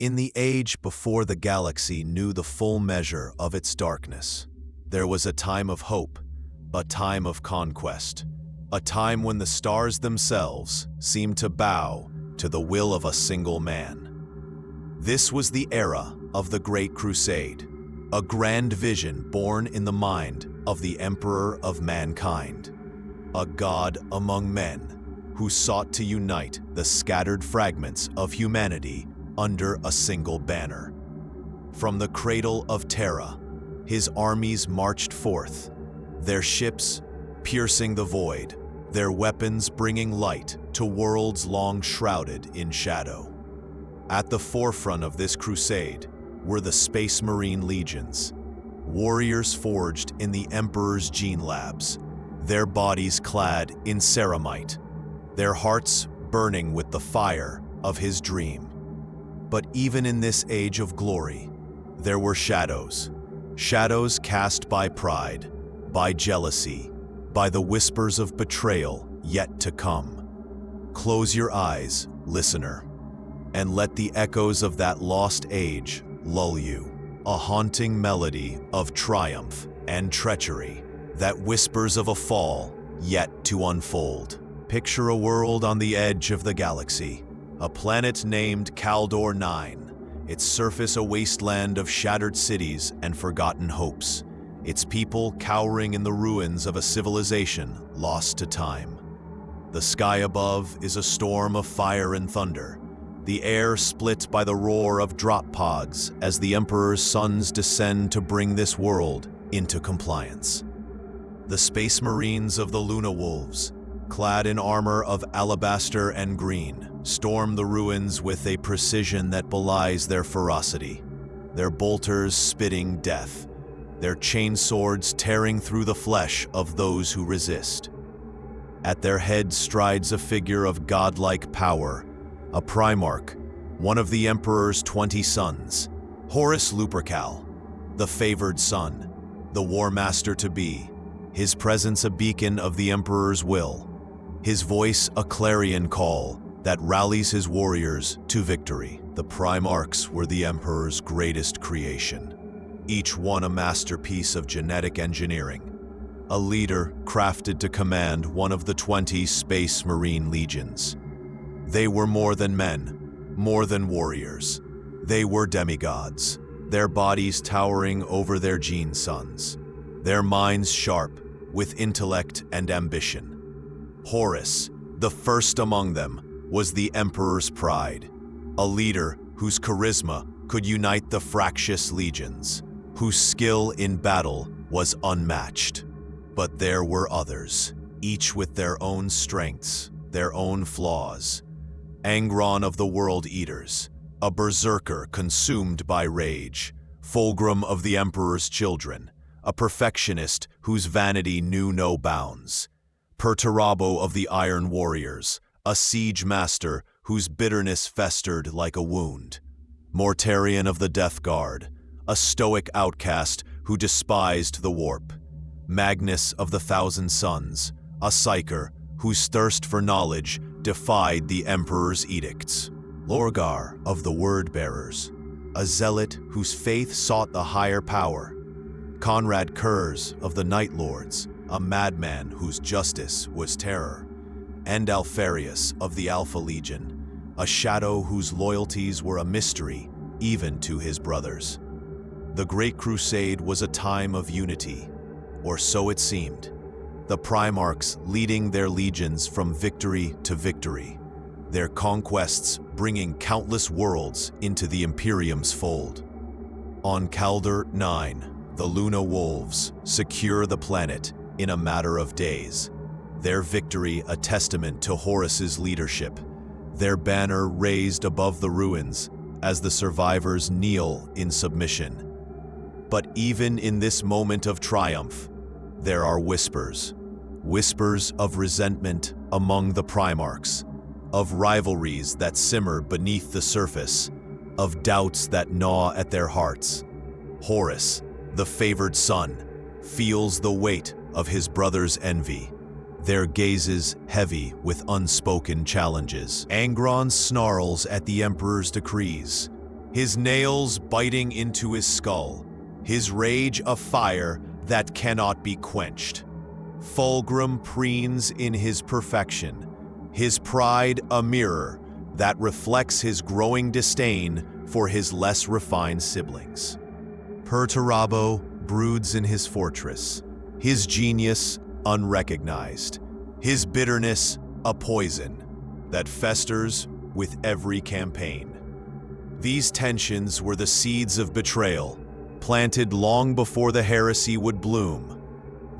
In the age before the galaxy knew the full measure of its darkness, there was a time of hope, a time of conquest, a time when the stars themselves seemed to bow to the will of a single man. This was the era of the Great Crusade, a grand vision born in the mind of the Emperor of mankind, a god among men who sought to unite the scattered fragments of humanity under a single banner. From the cradle of Terra, his armies marched forth, their ships piercing the void, their weapons bringing light to worlds long shrouded in shadow. At the forefront of this crusade were the Space Marine Legions, warriors forged in the Emperor's gene labs, their bodies clad in ceramite, their hearts burning with the fire of his dream. But even in this age of glory, there were shadows. Shadows cast by pride, by jealousy, by the whispers of betrayal yet to come. Close your eyes, listener, and let the echoes of that lost age lull you. A haunting melody of triumph and treachery that whispers of a fall yet to unfold. Picture a world on the edge of the galaxy, a planet named Kaldor 9, its surface a wasteland of shattered cities and forgotten hopes, its people cowering in the ruins of a civilization lost to time. The sky above is a storm of fire and thunder, the air split by the roar of drop pods as the Emperor's sons descend to bring this world into compliance. The Space Marines of the Luna Wolves, clad in armor of alabaster and green, storm the ruins with a precision that belies their ferocity, their bolters spitting death, their chain swords tearing through the flesh of those who resist. At their head strides a figure of godlike power, a Primarch, one of the Emperor's 20 sons, Horus Lupercal, the favored son, the War Master-to-be, his presence a beacon of the Emperor's will, his voice a clarion call that rallies his warriors to victory. The Primarchs were the Emperor's greatest creation, each one a masterpiece of genetic engineering, a leader crafted to command one of the 20 Space Marine Legions. They were more than men, more than warriors. They were demigods, their bodies towering over their gene sons, their minds sharp with intellect and ambition. Horus, the first among them, was the Emperor's pride, a leader whose charisma could unite the fractious legions, whose skill in battle was unmatched. But there were others, each with their own strengths, their own flaws. Angron of the World Eaters, a berserker consumed by rage, Fulgrim of the Emperor's children, a perfectionist whose vanity knew no bounds, Perturabo of the Iron Warriors, a siege master whose bitterness festered like a wound, Mortarion of the Death Guard, a stoic outcast who despised the warp, Magnus of the Thousand Suns, a psyker whose thirst for knowledge defied the Emperor's edicts, Lorgar of the Word-Bearers, a zealot whose faith sought the higher power, Conrad Kurz of the Night Lords, a madman whose justice was terror, and Alfarius of the Alpha Legion, a shadow whose loyalties were a mystery even to his brothers. The Great Crusade was a time of unity, or so it seemed, the Primarchs leading their legions from victory to victory, their conquests bringing countless worlds into the Imperium's fold. On Kaldor 9, the Luna Wolves secure the planet in a matter of days, their victory a testament to Horus's leadership, their banner raised above the ruins as the survivors kneel in submission. But even in this moment of triumph, there are whispers of resentment among the Primarchs, of rivalries that simmer beneath the surface, of doubts that gnaw at their hearts. Horus, the favored son, feels the weight of his brother's envy, their gazes heavy with unspoken challenges. Angron snarls at the Emperor's decrees, his nails biting into his skull, his rage a fire that cannot be quenched. Fulgrim preens in his perfection, his pride a mirror that reflects his growing disdain for his less refined siblings. Perturabo broods in his fortress, his genius unrecognized, his bitterness a poison that festers with every campaign. These tensions were the seeds of betrayal, planted long before the heresy would bloom,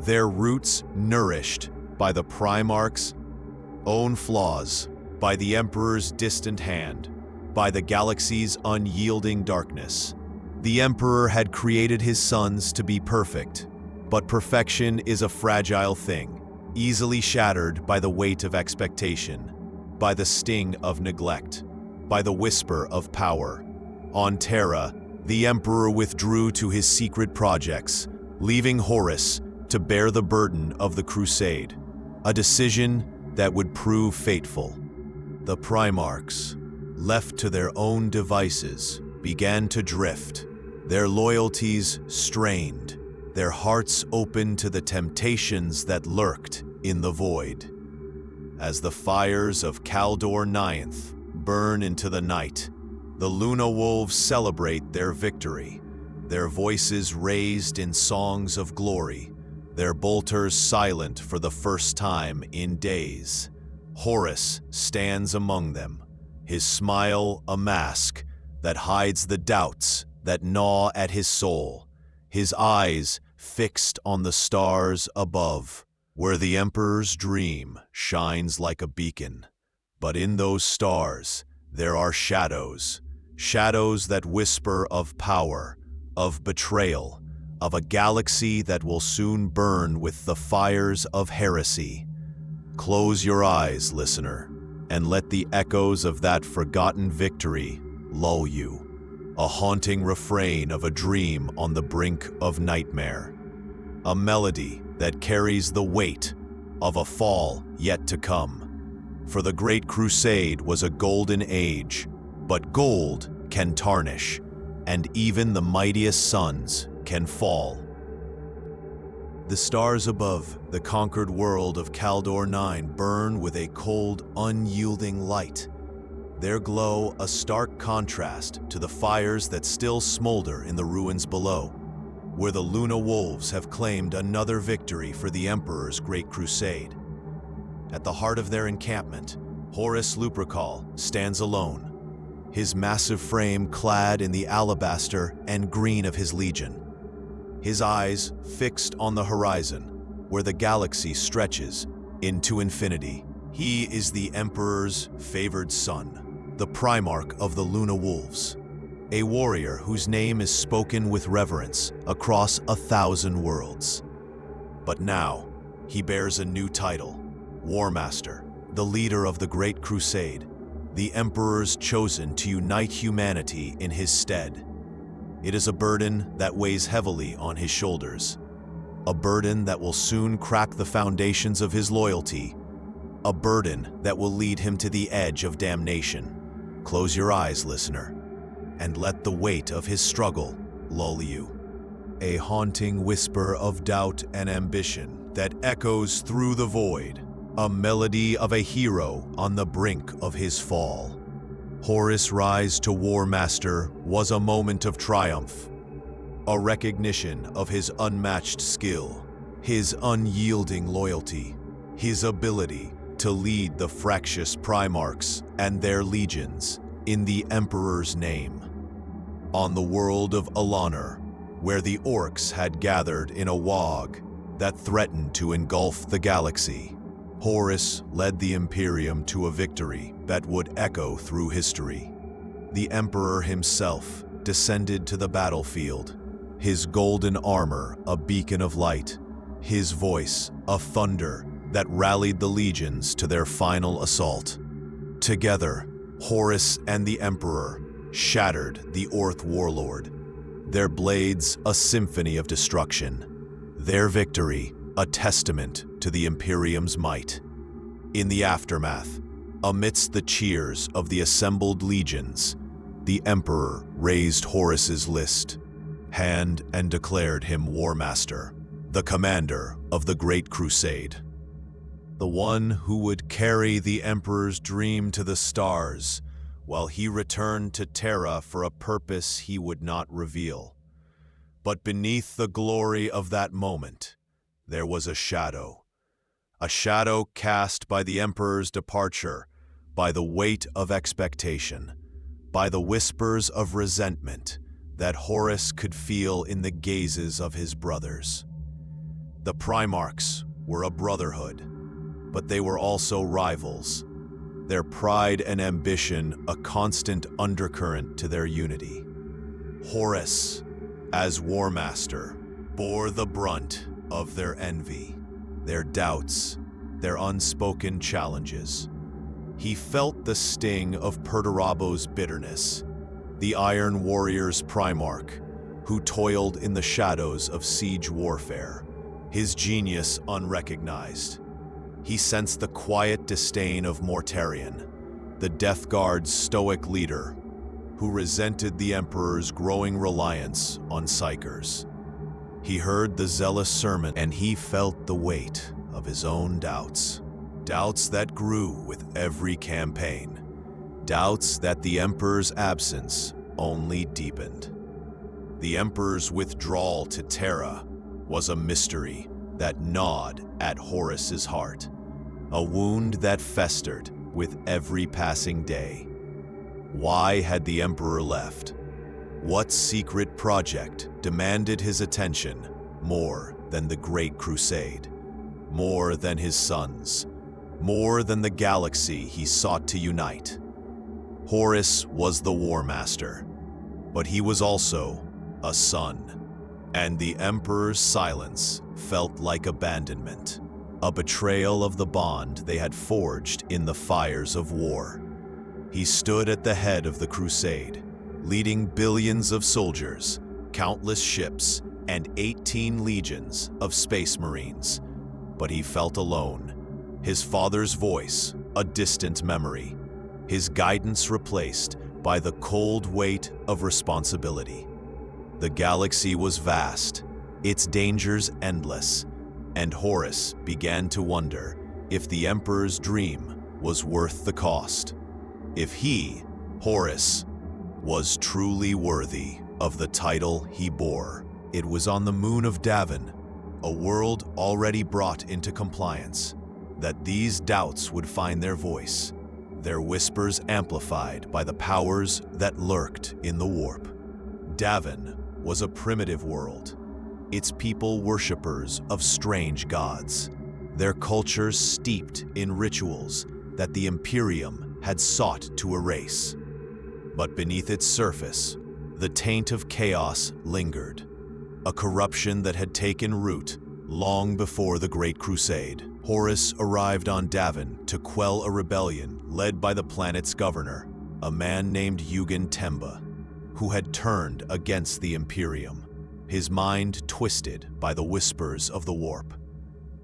their roots nourished by the Primarch's own flaws, by the Emperor's distant hand, by the galaxy's unyielding darkness. The Emperor had created his sons to be perfect, but perfection is a fragile thing, easily shattered by the weight of expectation, by the sting of neglect, by the whisper of power. On Terra, the Emperor withdrew to his secret projects, leaving Horus to bear the burden of the crusade, a decision that would prove fateful. The Primarchs, left to their own devices, began to drift, their loyalties strained, their hearts open to the temptations that lurked in the void. As the fires of Kaldor IX burn into the night, the Luna Wolves celebrate their victory, their voices raised in songs of glory, their bolters silent for the first time in days. Horus stands among them, his smile a mask that hides the doubts that gnaw at his soul, his eyes fixed on the stars above, where the Emperor's dream shines like a beacon. But in those stars, there are shadows, shadows that whisper of power, of betrayal, of a galaxy that will soon burn with the fires of heresy. Close your eyes, listener, and let the echoes of that forgotten victory lull you, a haunting refrain of a dream on the brink of nightmare, a melody that carries the weight of a fall yet to come. For the Great Crusade was a golden age, but gold can tarnish, and even the mightiest suns can fall. The stars above the conquered world of Kaldor IX burn with a cold, unyielding light, their glow a stark contrast to the fires that still smolder in the ruins below, where the Luna Wolves have claimed another victory for the Emperor's Great Crusade. At the heart of their encampment, Horus Lupercal stands alone, his massive frame clad in the alabaster and green of his legion, his eyes fixed on the horizon, where the galaxy stretches into infinity. He is the Emperor's favored son, the Primarch of the Luna Wolves, a warrior whose name is spoken with reverence across 1,000 worlds. But now, he bears a new title, War Master, the leader of the Great Crusade, the Emperor's chosen to unite humanity in his stead. It is a burden that weighs heavily on his shoulders, a burden that will soon crack the foundations of his loyalty, a burden that will lead him to the edge of damnation. Close your eyes, listener, and let the weight of his struggle lull you. A haunting whisper of doubt and ambition that echoes through the void, a melody of a hero on the brink of his fall. Horus' rise to War Master was a moment of triumph, a recognition of his unmatched skill, his unyielding loyalty, his ability to lead the fractious Primarchs and their legions in the Emperor's name. On the world of Alanor, where the orcs had gathered in a wog that threatened to engulf the galaxy, Horus led the Imperium to a victory that would echo through history. The Emperor himself descended to the battlefield, his golden armor a beacon of light, his voice a thunder that rallied the legions to their final assault. Together, Horus and the Emperor shattered the Orth warlord, their blades a symphony of destruction, their victory a testament to the Imperium's might. In the aftermath, amidst the cheers of the assembled legions, the Emperor raised Horus's list hand and declared him War Master, the commander of the Great Crusade. The one who would carry the Emperor's dream to the stars while he returned to Terra for a purpose he would not reveal. But beneath the glory of that moment, there was a shadow cast by the Emperor's departure, by the weight of expectation, by the whispers of resentment that Horus could feel in the gazes of his brothers. The Primarchs were a brotherhood, but they were also rivals, their pride and ambition a constant undercurrent to their unity. Horus, as War Master, bore the brunt of their envy, their doubts, their unspoken challenges. He felt the sting of Perturabo's bitterness, the Iron Warrior's Primarch, who toiled in the shadows of siege warfare, his genius unrecognized. He sensed the quiet disdain of Mortarion, the Death Guard's stoic leader, who resented the Emperor's growing reliance on Psykers. He heard the zealous sermon, and he felt the weight of his own doubts. Doubts that grew with every campaign. Doubts that the Emperor's absence only deepened. The Emperor's withdrawal to Terra was a mystery that gnawed at Horus's heart, a wound that festered with every passing day. Why had the Emperor left? What secret project demanded his attention more than the Great Crusade, more than his sons, more than the galaxy he sought to unite? Horus was the War Master, but he was also a son. And the Emperor's silence felt like abandonment, a betrayal of the bond they had forged in the fires of war. He stood at the head of the crusade, leading billions of soldiers, countless ships, and 18 legions of space marines. But he felt alone, his father's voice a distant memory, his guidance replaced by the cold weight of responsibility. The galaxy was vast, its dangers endless, and Horus began to wonder if the Emperor's dream was worth the cost. If he, Horus, was truly worthy of the title he bore. It was on the moon of Davin, a world already brought into compliance, that these doubts would find their voice, their whispers amplified by the powers that lurked in the warp. Davin was a primitive world, its people worshippers of strange gods, their cultures steeped in rituals that the Imperium had sought to erase. But beneath its surface, the taint of chaos lingered, a corruption that had taken root long before the Great Crusade. Horus arrived on Davin to quell a rebellion led by the planet's governor, a man named Yugen Temba, who had turned against the Imperium, his mind twisted by the whispers of the warp.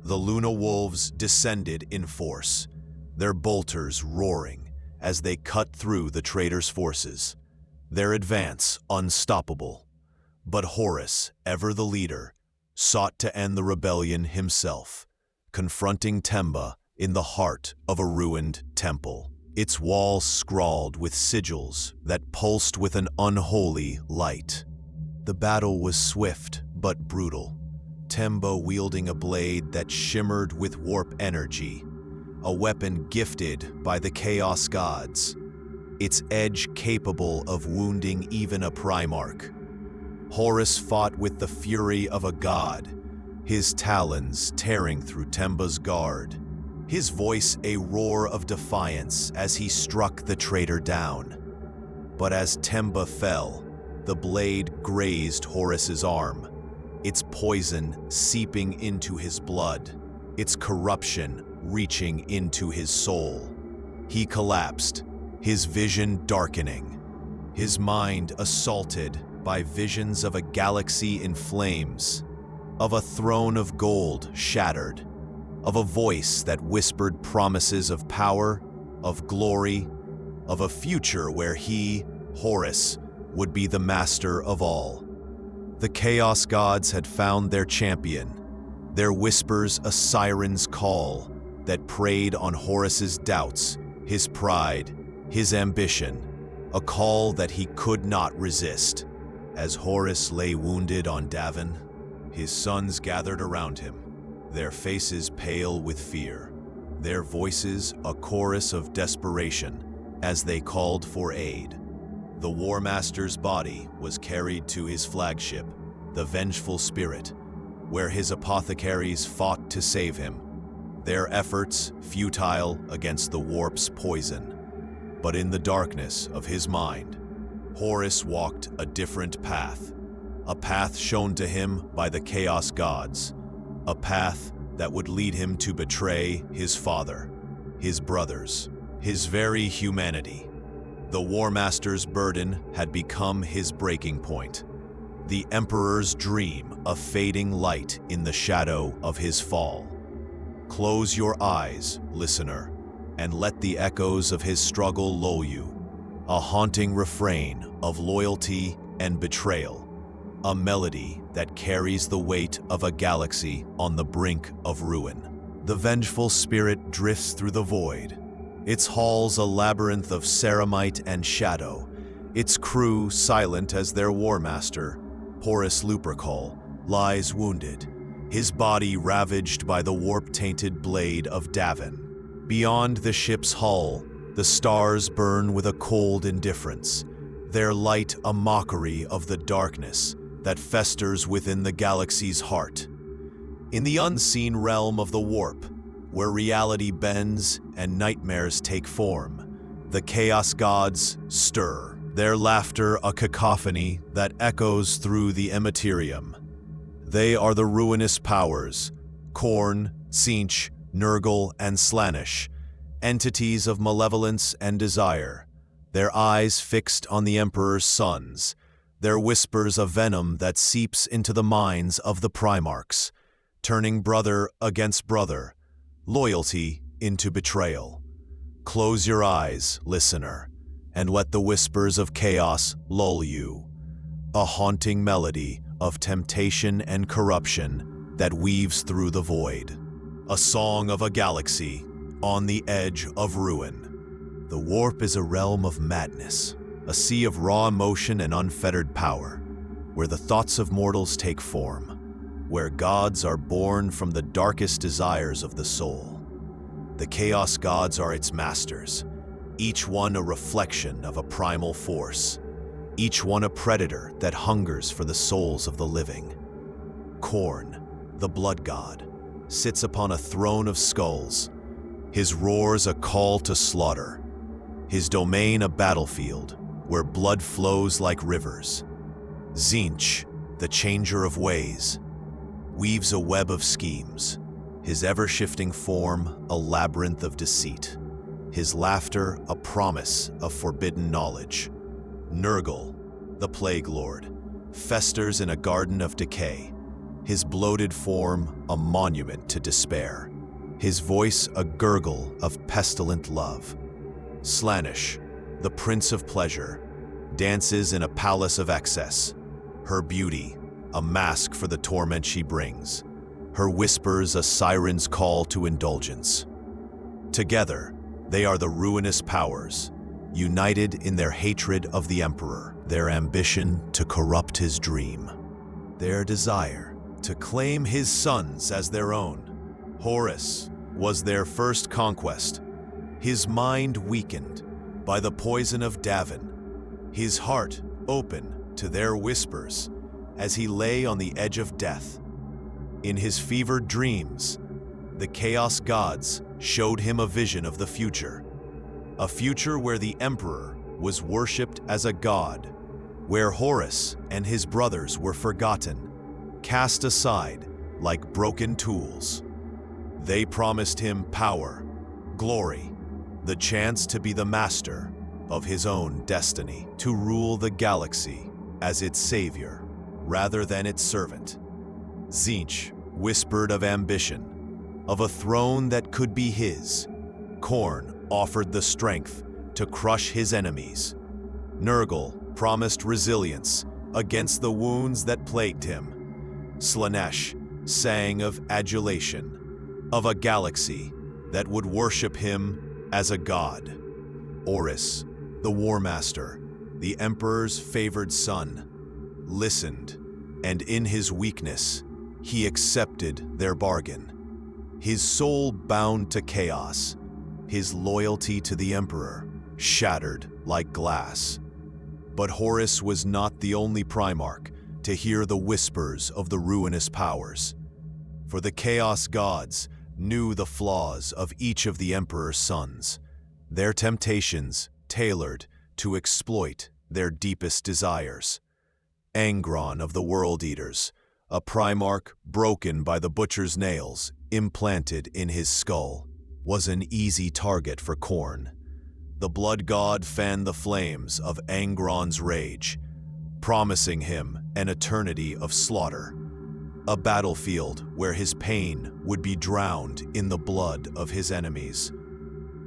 The Luna Wolves descended in force, their bolters roaring as they cut through the traitor's forces, their advance unstoppable. But Horus, ever the leader, sought to end the rebellion himself, confronting Temba in the heart of a ruined temple, its walls scrawled with sigils that pulsed with an unholy light. The battle was swift but brutal, Temba wielding a blade that shimmered with warp energy, a weapon gifted by the Chaos Gods, its edge capable of wounding even a Primarch. Horus fought with the fury of a god, his talons tearing through Temba's guard, his voice a roar of defiance as he struck the traitor down. But as Temba fell, the blade grazed Horus's arm, its poison seeping into his blood, its corruption reaching into his soul. He collapsed, his vision darkening, his mind assaulted by visions of a galaxy in flames, of a throne of gold shattered, of a voice that whispered promises of power, of glory, of a future where he, Horus would be the master of all. The Chaos Gods had found their champion, their whispers a siren's call that preyed on Horus's doubts, his pride, his ambition, a call that he could not resist. As Horus lay wounded on Davin, his sons gathered around him, their faces pale with fear, their voices a chorus of desperation as they called for aid. The War Master's body was carried to his flagship, the Vengeful Spirit, where his apothecaries fought to save him, their efforts futile against the warp's poison. But in the darkness of his mind, Horus walked a different path, a path shown to him by the Chaos Gods, a path that would lead him to betray his father, his brothers, his very humanity. The War Master's burden had become his breaking point, the Emperor's dream of fading light in the shadow of his fall. Close your eyes, listener, and let the echoes of his struggle lull you, a haunting refrain of loyalty and betrayal, a melody that carries the weight of a galaxy on the brink of ruin. The Vengeful Spirit drifts through the void, its halls a labyrinth of ceramite and shadow, its crew silent as their war master, Horus Lupercal, lies wounded, his body ravaged by the warp-tainted blade of Davin. Beyond the ship's hull, the stars burn with a cold indifference, their light a mockery of the darkness that festers within the galaxy's heart. In the unseen realm of the warp, where reality bends and nightmares take form, the Chaos Gods stir, their laughter a cacophony that echoes through the immaterium. They are the ruinous powers, Khorne, Tzeentch, Nurgle, and Slaanesh, entities of malevolence and desire, their eyes fixed on the Emperor's sons, their whispers of venom that seeps into the minds of the Primarchs, turning brother against brother, loyalty into betrayal. Close your eyes, listener, and let the whispers of chaos lull you, a haunting melody of temptation and corruption that weaves through the void, a song of a galaxy on the edge of ruin. The warp is a realm of madness, a sea of raw emotion and unfettered power, where the thoughts of mortals take form, where gods are born from the darkest desires of the soul. The Chaos Gods are its masters, each one a reflection of a primal force, each one a predator that hungers for the souls of the living. Khorne, the Blood God, sits upon a throne of skulls, his roars a call to slaughter, his domain a battlefield where blood flows like rivers. Tzeentch, the Changer of Ways, weaves a web of schemes, his ever-shifting form a labyrinth of deceit, his laughter a promise of forbidden knowledge. Nurgle, the Plague Lord, festers in a garden of decay, his bloated form a monument to despair, his voice a gurgle of pestilent love. Slaanesh, the Prince of Pleasure, dances in a palace of excess, her beauty a mask for the torment she brings, her whispers a siren's call to indulgence. Together, they are the ruinous powers, united in their hatred of the Emperor, their ambition to corrupt his dream, their desire to claim his sons as their own. Horus was their first conquest, his mind weakened by the poison of Davin, his heart open to their whispers as he lay on the edge of death. In his fevered dreams, the Chaos Gods showed him a vision of the future, a future where the Emperor was worshipped as a god, where Horus and his brothers were forgotten, cast aside like broken tools. They promised him power, glory, the chance to be the master of his own destiny, to rule the galaxy as its savior rather than its servant. Tzeentch whispered of ambition, of a throne that could be his. Khorne offered the strength to crush his enemies. Nurgle promised resilience against the wounds that plagued him. Slaanesh sang of adulation, of a galaxy that would worship him as a god. Horus, the War Master, the Emperor's favored son, listened, and in his weakness, he accepted their bargain. His soul bound to chaos, his loyalty to the Emperor shattered like glass. But Horus was not the only Primarch to hear the whispers of the ruinous powers. For the Chaos Gods knew the flaws of each of the Emperor's sons, their temptations tailored to exploit their deepest desires. Angron of the World Eaters, a Primarch broken by the Butcher's nails implanted in his skull, was an easy target for Khorne. The Blood God fanned the flames of Angron's rage, promising him an eternity of slaughter, a battlefield where his pain would be drowned in the blood of his enemies.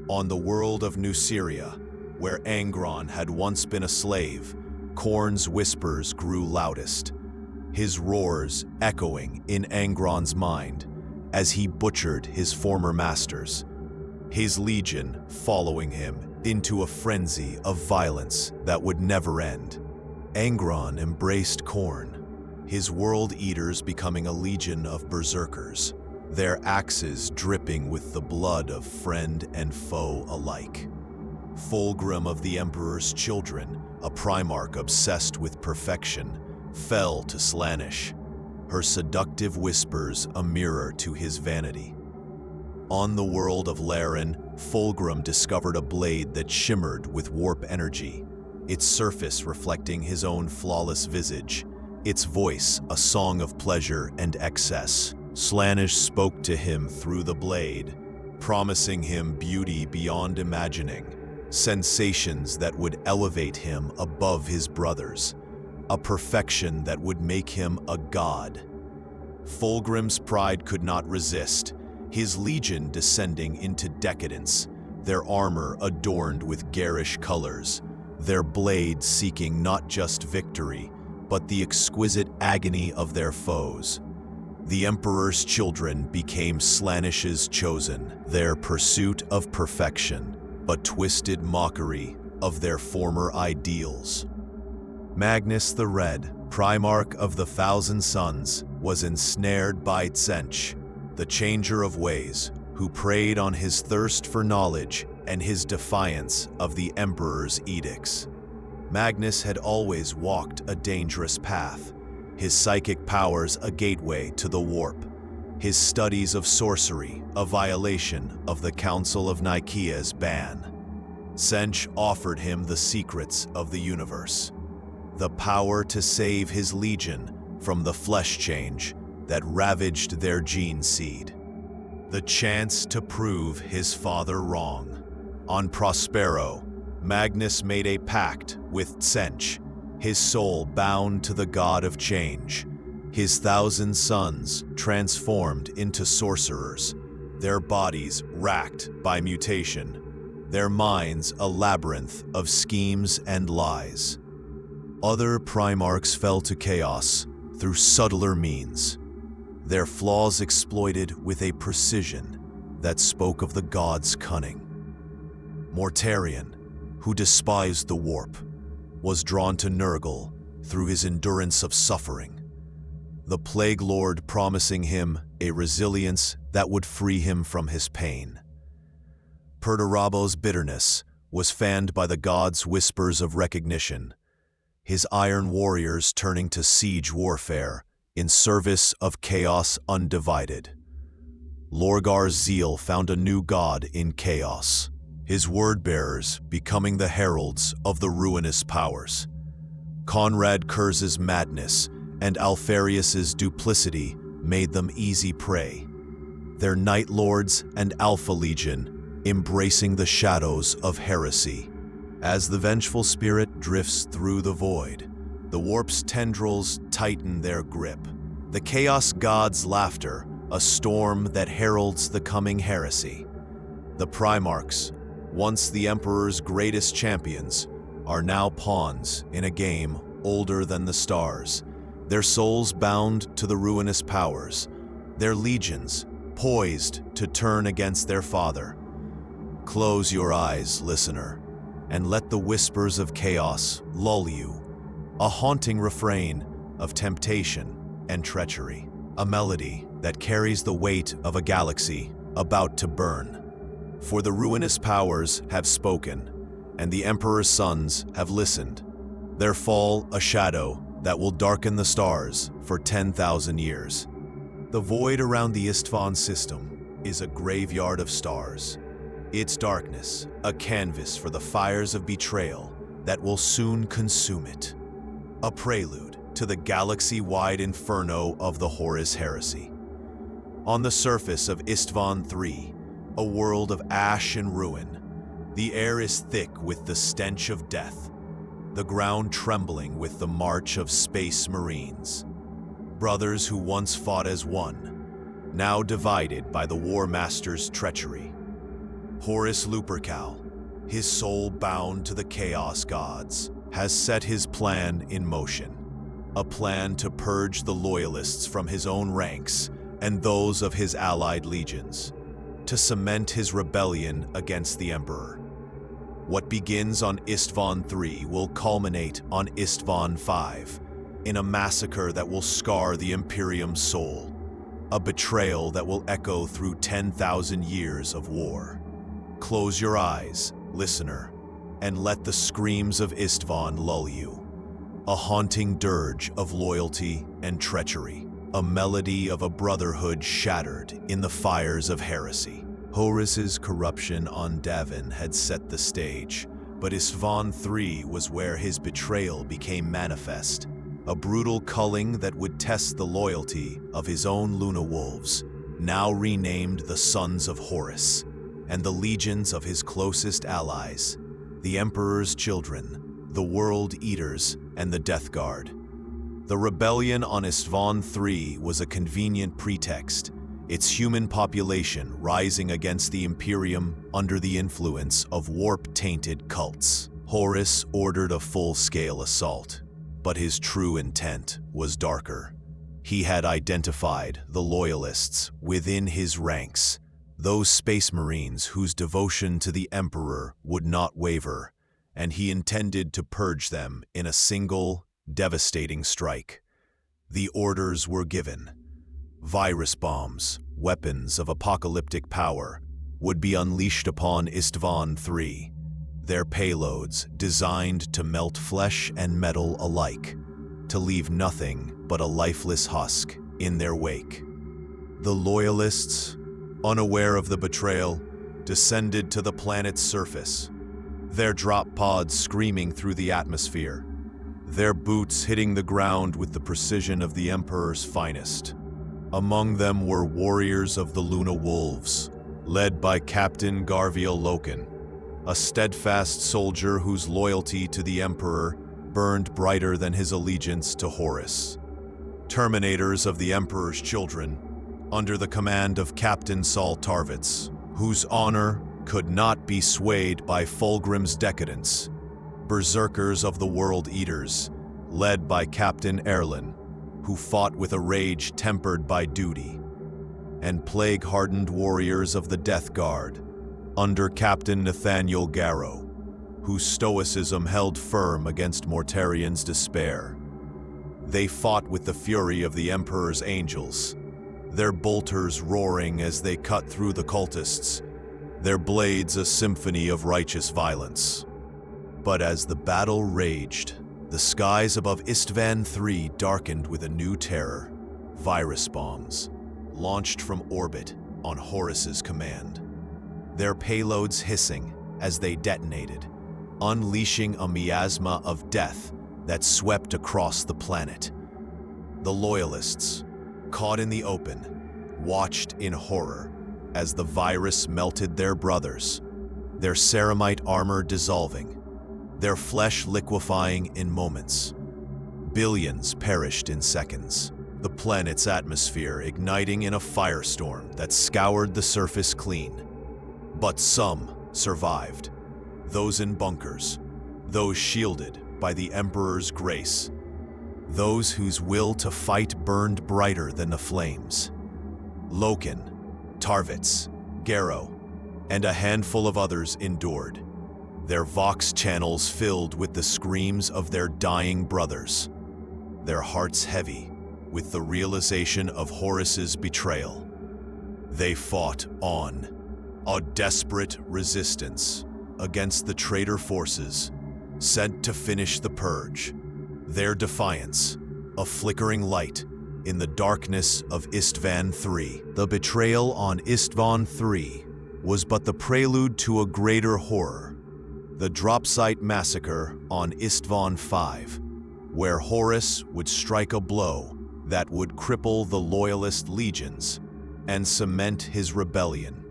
On the world of New Syria, where Angron had once been a slave, Khorne's whispers grew loudest, his roars echoing in Angron's mind as he butchered his former masters, his legion following him into a frenzy of violence that would never end. Angron embraced Khorne, his World Eaters becoming a legion of berserkers, their axes dripping with the blood of friend and foe alike. Fulgrim of the Emperor's children, a Primarch obsessed with perfection, fell to Slaanesh, her seductive whispers a mirror to his vanity. On the world of Laren, Fulgrim discovered a blade that shimmered with warp energy, its surface reflecting his own flawless visage, its voice a song of pleasure and excess. Slaanesh spoke to him through the blade, promising him beauty beyond imagining, sensations that would elevate him above his brothers, a perfection that would make him a god. Fulgrim's pride could not resist, his legion descending into decadence, their armor adorned with garish colors, their blades seeking not just victory, but the exquisite agony of their foes. The Emperor's children became Slaanesh's chosen, their pursuit of perfection, a twisted mockery of their former ideals. Magnus the Red, Primarch of the Thousand Sons, was ensnared by Tzeentch, the Changer of Ways, who preyed on his thirst for knowledge and his defiance of the Emperor's edicts. Magnus had always walked a dangerous path, his psychic powers a gateway to the warp, his studies of sorcery a violation of the Council of Nikea's ban. Tzeentch offered him the secrets of the universe, the power to save his legion from the flesh change that ravaged their gene seed, the chance to prove his father wrong. On Prospero, Magnus made a pact with Tzeentch, his soul bound to the god of change, his 1,000 sons transformed into sorcerers, their bodies racked by mutation, their minds a labyrinth of schemes and lies. Other Primarchs fell to chaos through subtler means, their flaws exploited with a precision that spoke of the gods' cunning. Mortarion, who despised the warp, was drawn to Nurgle through his endurance of suffering, the Plague Lord promising him a resilience that would free him from his pain. Perturabo's bitterness was fanned by the gods' whispers of recognition, his iron warriors turning to siege warfare in service of chaos undivided. Lorgar's zeal found a new god in chaos, his word-bearers becoming the heralds of the ruinous powers. Conrad Kurz's madness and Alfarius's duplicity made them easy prey, their Night Lords and Alpha Legion embracing the shadows of heresy. As the vengeful spirit drifts through the void, the warp's tendrils tighten their grip. The Chaos God's laughter, a storm that heralds the coming heresy. The Primarchs, once the Emperor's greatest champions, are now pawns in a game older than the stars, their souls bound to the ruinous powers, their legions poised to turn against their father. Close your eyes, listener, and let the whispers of chaos lull you, a haunting refrain of temptation and treachery, a melody that carries the weight of a galaxy about to burn. For the ruinous powers have spoken, and the Emperor's sons have listened. There fall a shadow that will darken the stars for 10,000 years. The void around the Istvan system is a graveyard of stars. Its darkness, a canvas for the fires of betrayal that will soon consume it. A prelude to the galaxy-wide inferno of the Horus Heresy. On the surface of Istvan III, a world of ash and ruin, the air is thick with the stench of death, the ground trembling with the march of space marines. Brothers who once fought as one, now divided by the War Master's treachery. Horus Lupercal, his soul bound to the Chaos Gods, has set his plan in motion. A plan to purge the Loyalists from his own ranks and those of his allied legions, to cement his rebellion against the Emperor. What begins on Istvan III will culminate on Istvan V, in a massacre that will scar the Imperium's soul, a betrayal that will echo through 10,000 years of war. Close your eyes, listener, and let the screams of Istvan lull you. A haunting dirge of loyalty and treachery, a melody of a brotherhood shattered in the fires of heresy. Horus's corruption on Davin had set the stage, but Istvan III was where his betrayal became manifest, a brutal culling that would test the loyalty of his own Luna Wolves, now renamed the Sons of Horus, and the legions of his closest allies, the Emperor's children, the World Eaters, and the Death Guard. The rebellion on Istvan III was a convenient pretext, its human population rising against the Imperium under the influence of warp-tainted cults. Horus ordered a full-scale assault, but his true intent was darker. He had identified the Loyalists within his ranks, those Space Marines whose devotion to the Emperor would not waver, and he intended to purge them in a single, devastating strike. The orders were given. Virus bombs, weapons of apocalyptic power, would be unleashed upon Istvan III, their payloads designed to melt flesh and metal alike, to leave nothing but a lifeless husk in their wake. The Loyalists, unaware of the betrayal, descended to the planet's surface, their drop pods screaming through the atmosphere, their boots hitting the ground with the precision of the Emperor's finest. Among them were warriors of the Luna Wolves, led by Captain Garviel Loken, a steadfast soldier whose loyalty to the Emperor burned brighter than his allegiance to Horus. Terminators of the Emperor's children, under the command of Captain Saul Tarvitz, whose honor could not be swayed by Fulgrim's decadence. Berserkers of the World Eaters, led by Captain Erlin, who fought with a rage tempered by duty. And plague-hardened warriors of the Death Guard, under Captain Nathaniel Garrow, whose stoicism held firm against Mortarian's despair. They fought with the fury of the Emperor's angels, their bolters roaring as they cut through the cultists, their blades a symphony of righteous violence. But as the battle raged, the skies above Istvan III darkened with a new terror: virus bombs, launched from orbit on Horus's command. Their payloads hissing as they detonated, unleashing a miasma of death that swept across the planet. The Loyalists, caught in the open, watched in horror as the virus melted their brothers, their ceramite armor dissolving, their flesh liquefying in moments. Billions perished in seconds, the planet's atmosphere igniting in a firestorm that scoured the surface clean. But some survived, those in bunkers, those shielded by the Emperor's grace, those whose will to fight burned brighter than the flames. Loken, Tarvitz, Garrow, and a handful of others endured, their vox channels filled with the screams of their dying brothers, their hearts heavy with the realization of Horus's betrayal. They fought on, a desperate resistance against the traitor forces sent to finish the purge, their defiance, a flickering light in the darkness of Istvan III. The betrayal on Istvan III was but the prelude to a greater horror, the drop site massacre on Istvan V, where Horus would strike a blow that would cripple the loyalist legions and cement his rebellion.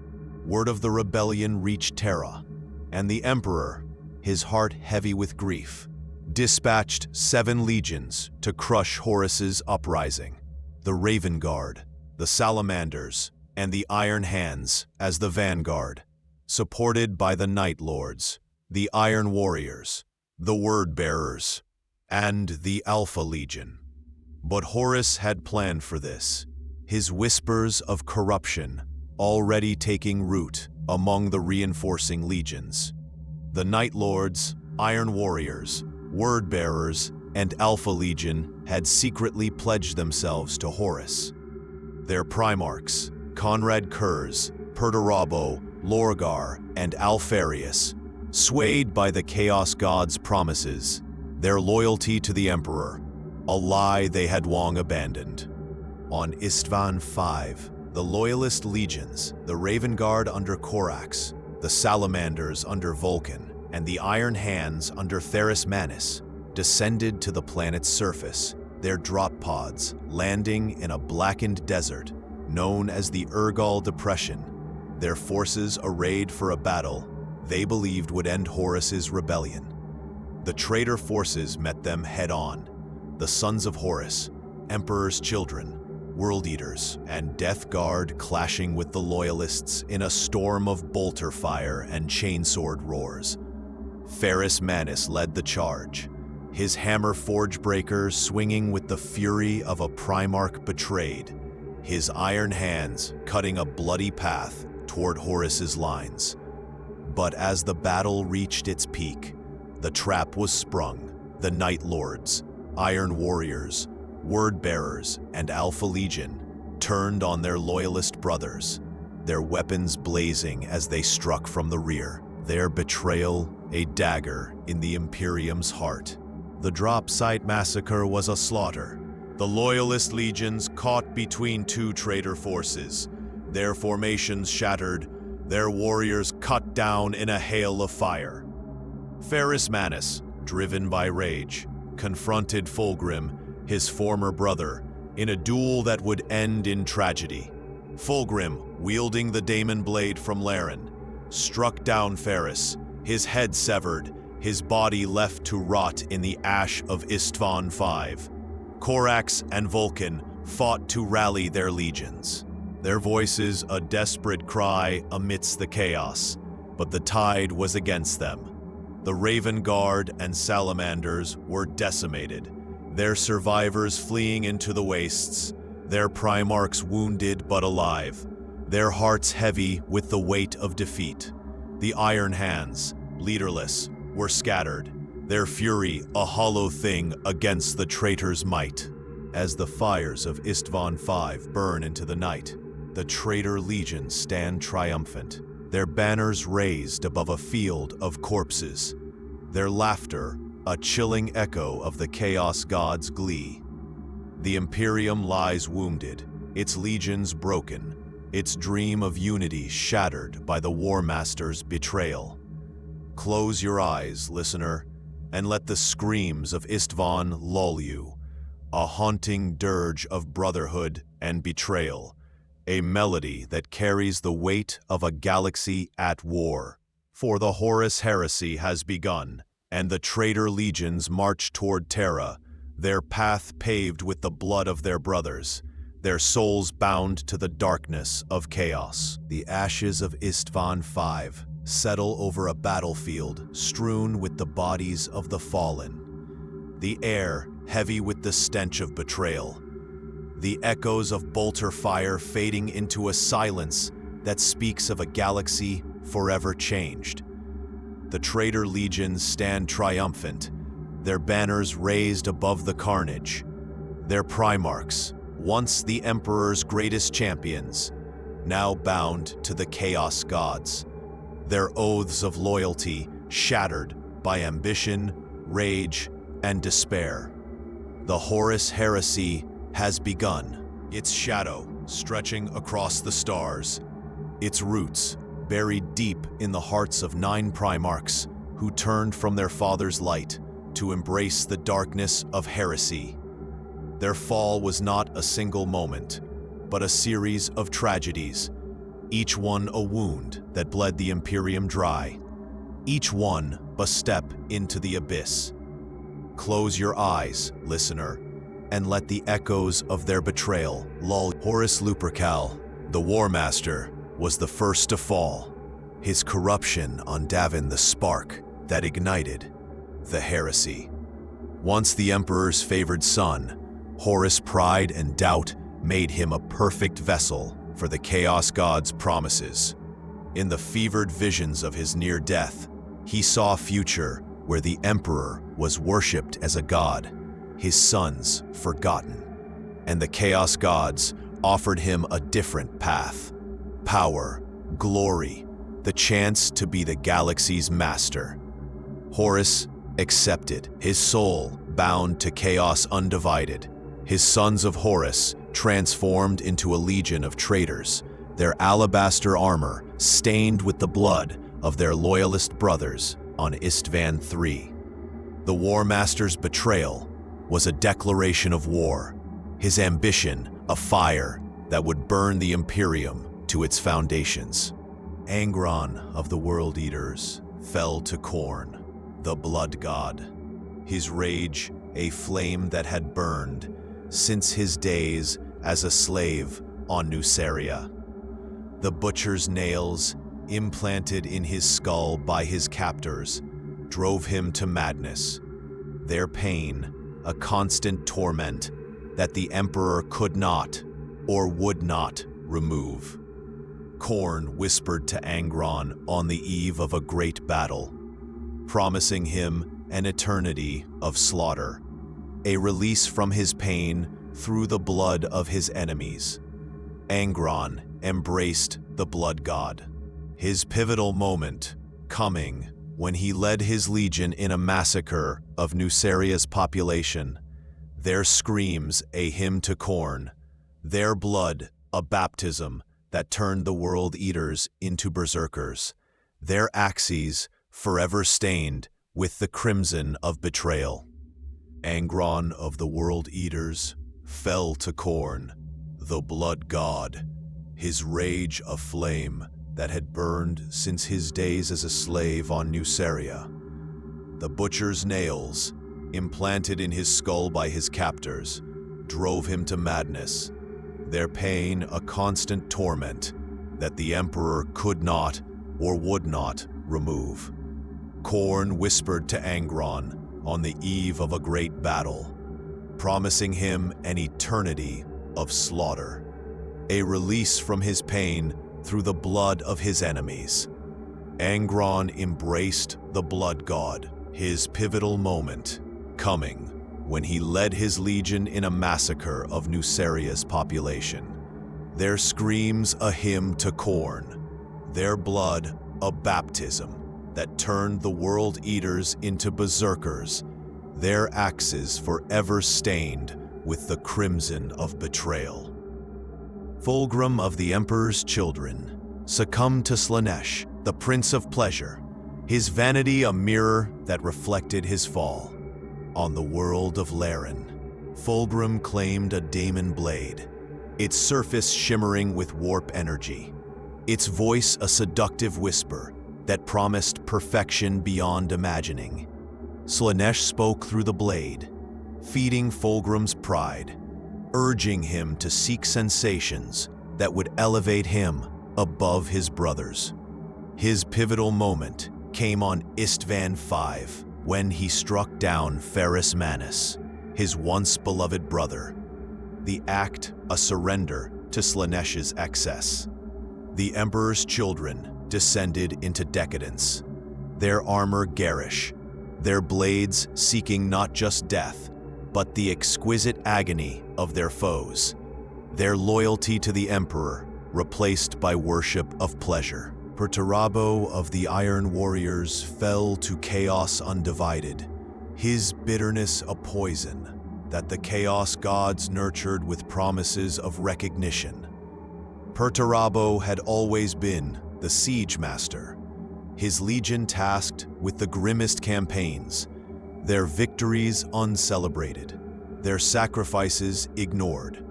Word of the rebellion reached Terra, and the Emperor, his heart heavy with grief, dispatched 7 legions to crush Horus's uprising. The Raven Guard, the Salamanders, and the Iron Hands as the vanguard, supported by the Night Lords, the Iron Warriors, the Word Bearers, and the Alpha Legion. But Horus had planned for this, his whispers of corruption already taking root among the reinforcing legions. The Night Lords, Iron Warriors, Word Bearers, and Alpha Legion had secretly pledged themselves to Horus. Their Primarchs, Conrad Kurz, Perturabo, Lorgar, and Alfarius, swayed by the Chaos God's promises, their loyalty to the Emperor, a lie they had long abandoned. On Istvan V, the Loyalist legions, the Raven Guard under Korax, the Salamanders under Vulcan, and the Iron Hands under Theris Manus, descended to the planet's surface, their drop pods landing in a blackened desert known as the Urgal Depression, their forces arrayed for a battle they believed would end Horus's rebellion. The traitor forces met them head-on, the sons of Horus, Emperor's children, World Eaters, and Death Guard clashing with the Loyalists in a storm of bolter fire and chainsword roars. Theris Manus led the charge, his hammer forge breakers swinging with the fury of a Primarch betrayed, his iron hands cutting a bloody path toward Horus's lines. But as the battle reached its peak, the trap was sprung. The Night Lords, Iron Warriors, Word Bearers, and Alpha Legion turned on their loyalist brothers, their weapons blazing as they struck from the rear, their betrayal a dagger in the Imperium's heart. The drop site massacre was a slaughter. The loyalist legions caught between 2 traitor forces, their formations shattered, their warriors cut down in a hail of fire. Theris Manus, driven by rage, confronted Fulgrim, his former brother, in a duel that would end in tragedy. Fulgrim, wielding the Daemon Blade from Laren, struck down Theris, his head severed, his body left to rot in the ash of Istvan V. Korax and Vulcan fought to rally their legions, their voices a desperate cry amidst the chaos, but the tide was against them. The Raven Guard and Salamanders were decimated, their survivors fleeing into the wastes, their Primarchs wounded but alive, their hearts heavy with the weight of defeat. The Iron Hands, leaderless, were scattered, their fury a hollow thing against the traitor's might. As the fires of Istvan V burn into the night, the traitor legions stand triumphant, their banners raised above a field of corpses, their laughter a chilling echo of the Chaos God's glee. The Imperium lies wounded, its legions broken, its dream of unity shattered by the War Master's betrayal. Close your eyes, listener, and let the screams of Istvan lull you, a haunting dirge of brotherhood and betrayal, a melody that carries the weight of a galaxy at war. For the Horus Heresy has begun, and the traitor legions march toward Terra, their path paved with the blood of their brothers, their souls bound to the darkness of chaos. The ashes of Istvan V settle over a battlefield strewn with the bodies of the fallen. The air heavy with the stench of betrayal. The echoes of bolter fire fading into a silence that speaks of a galaxy forever changed. The Traitor Legions stand triumphant, their banners raised above the carnage. Their Primarchs, once the Emperor's greatest champions, now bound to the Chaos Gods. Their oaths of loyalty shattered by ambition, rage, and despair. The Horus Heresy has begun, its shadow stretching across the stars, its roots buried deep in the hearts of 9 Primarchs who turned from their father's light to embrace the darkness of heresy. Their fall was not a single moment, but a series of tragedies, each one a wound that bled the Imperium dry, each one a step into the abyss. Close your eyes, listener, and let the echoes of their betrayal lull. Horus Lupercal, the War Master, was the first to fall, his corruption on Davin the spark that ignited the heresy. Once the Emperor's favored son, Horus' pride and doubt made him a perfect vessel for the Chaos God's promises. In the fevered visions of his near death, he saw a future where the Emperor was worshipped as a god, his sons forgotten, and the Chaos Gods offered him a different path: power, glory, the chance to be the galaxy's master. Horus accepted, his soul bound to chaos undivided. His sons of Horus transformed into a legion of traitors, their alabaster armor stained with the blood of their loyalist brothers on Istvan III. The War Master's betrayal was a declaration of war, his ambition a fire that would burn the Imperium to its foundations. Angron of the World Eaters fell to Khorne, the Blood God, his rage a flame that had burned since his days as a slave on Nuceria. The Butcher's nails, implanted in his skull by his captors, drove him to madness. Their pain, a constant torment that the Emperor could not or would not remove. Khorne whispered to Angron on the eve of a great battle, promising him an eternity of slaughter, a release from his pain through the blood of his enemies. Angron embraced the Blood God, his pivotal moment coming when he led his legion in a massacre of Nuceria's population, their screams a hymn to Khorne, their blood a baptism that turned the World Eaters into berserkers, their axes forever stained with the crimson of betrayal. Angron of the World Eaters fell to Khorne, the Blood God, his rage a flame that had burned since his days as a slave on Nuceria. The Butcher's nails, implanted in his skull by his captors, drove him to madness, their pain a constant torment that the Emperor could not or would not remove. Khorne whispered to Angron on the eve of a great battle, promising him an eternity of slaughter, a release from his pain through the blood of his enemies. Angron embraced the Blood God, his pivotal moment coming when he led his legion in a massacre of Nuceria's population. Their screams a hymn to Khorne, their blood a baptism that turned the World Eaters into berserkers, their axes forever stained with the crimson of betrayal. Fulgrim of the Emperor's children succumbed to Slaanesh, the Prince of Pleasure, his vanity a mirror that reflected his fall. On the world of Laren, Fulgrim claimed a daemon blade, its surface shimmering with warp energy, its voice a seductive whisper that promised perfection beyond imagining. Slaanesh spoke through the blade, feeding Fulgrim's pride, urging him to seek sensations that would elevate him above his brothers. His pivotal moment came on Istvan V, when he struck down Ferrus Manus, his once beloved brother. The act, a surrender to Slaaneish's excess. The Emperor's children descended into decadence, their armor garish, their blades seeking not just death, but the exquisite agony of their foes, their loyalty to the Emperor replaced by worship of pleasure. Perturabo of the Iron Warriors fell to chaos undivided, his bitterness a poison that the Chaos Gods nurtured with promises of recognition. Perturabo had always been the siege master, his legion tasked with the grimmest campaigns, their victories uncelebrated, their sacrifices ignored.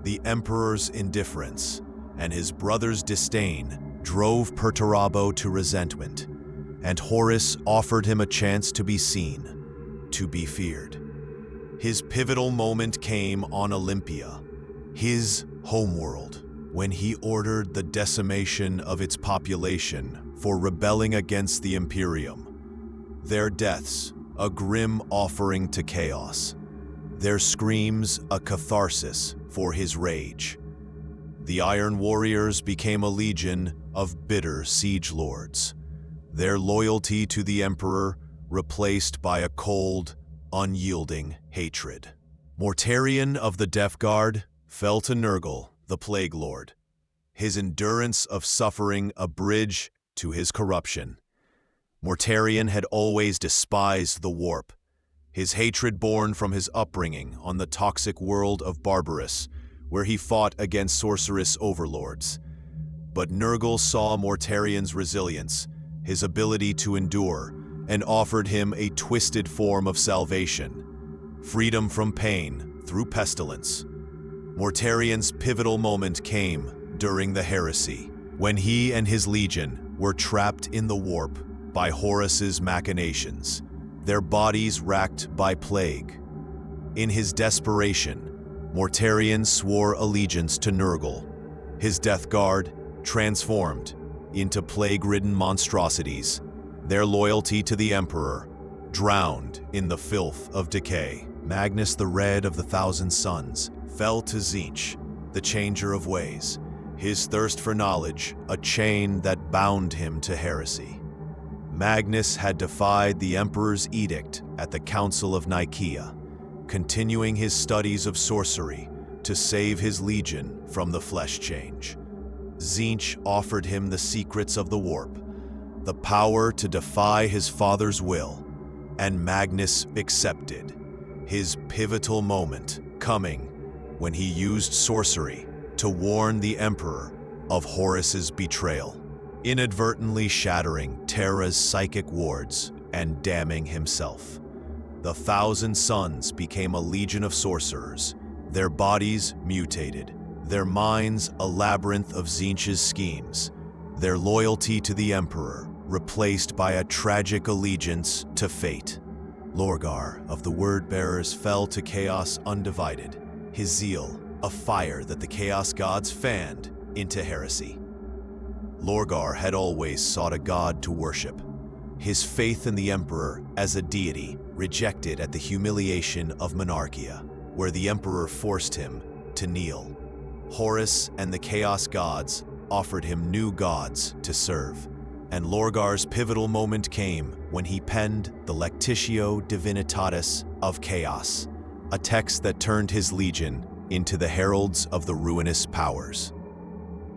The Emperor's indifference and his brother's disdain drove Perturabo to resentment, and Horus offered him a chance to be seen, to be feared. His pivotal moment came on Olympia, his homeworld, when he ordered the decimation of its population for rebelling against the Imperium. Their deaths, a grim offering to chaos. Their screams, a catharsis for his rage. The Iron Warriors became a legion of bitter siege lords, their loyalty to the Emperor replaced by a cold, unyielding hatred. Mortarion of the Death Guard fell to Nurgle, the Plague Lord, his endurance of suffering a bridge to his corruption. Mortarion had always despised the warp, his hatred born from his upbringing on the toxic world of Barbarous, where he fought against sorceress overlords. But Nurgle saw Mortarion's resilience, his ability to endure, and offered him a twisted form of salvation, freedom from pain through pestilence. Mortarion's pivotal moment came during the Heresy, when he and his legion were trapped in the warp by Horus's machinations, their bodies racked by plague. In his desperation, Mortarion swore allegiance to Nurgle, his Death Guard transformed into plague-ridden monstrosities, their loyalty to the Emperor drowned in the filth of decay. Magnus the Red of the Thousand Suns fell to Tzeentch, the Changer of Ways, his thirst for knowledge a chain that bound him to heresy. Magnus had defied the Emperor's edict at the Council of Nicaea, continuing his studies of sorcery to save his legion from the flesh change. Tzeentch offered him the secrets of the warp, the power to defy his father's will, and Magnus accepted, his pivotal moment coming when he used sorcery to warn the Emperor of Horus's betrayal, inadvertently shattering Terra's psychic wards and damning himself. The Thousand Suns became a legion of sorcerers, their bodies mutated, their minds a labyrinth of Tzeentch's schemes, their loyalty to the Emperor replaced by a tragic allegiance to fate. Lorgar of the Word-Bearers fell to chaos undivided, his zeal a fire that the Chaos Gods fanned into heresy. Lorgar had always sought a god to worship, his faith in the Emperor as a deity rejected at the humiliation of Monarchia, where the Emperor forced him to kneel. Horus and the Chaos Gods offered him new gods to serve, and Lorgar's pivotal moment came when he penned the Lectitio Divinitatis of Chaos, a text that turned his legion into the heralds of the ruinous powers.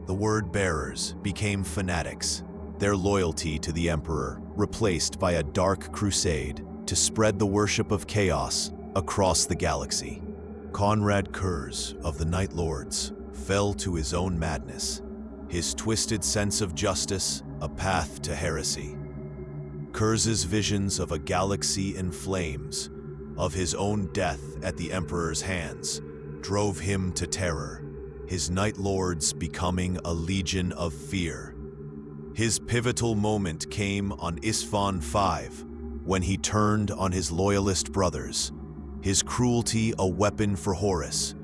The Word-Bearers became fanatics, their loyalty to the Emperor replaced by a dark crusade to spread the worship of chaos across the galaxy. Conrad Kurz of the Night Lords fell to his own madness, his twisted sense of justice a path to heresy. Kurz's visions of a galaxy in flames, of his own death at the Emperor's hands, drove him to terror, his Night Lords becoming a legion of fear. His pivotal moment came on Istvan V, when he turned on his loyalist brothers, his cruelty a weapon for Horus,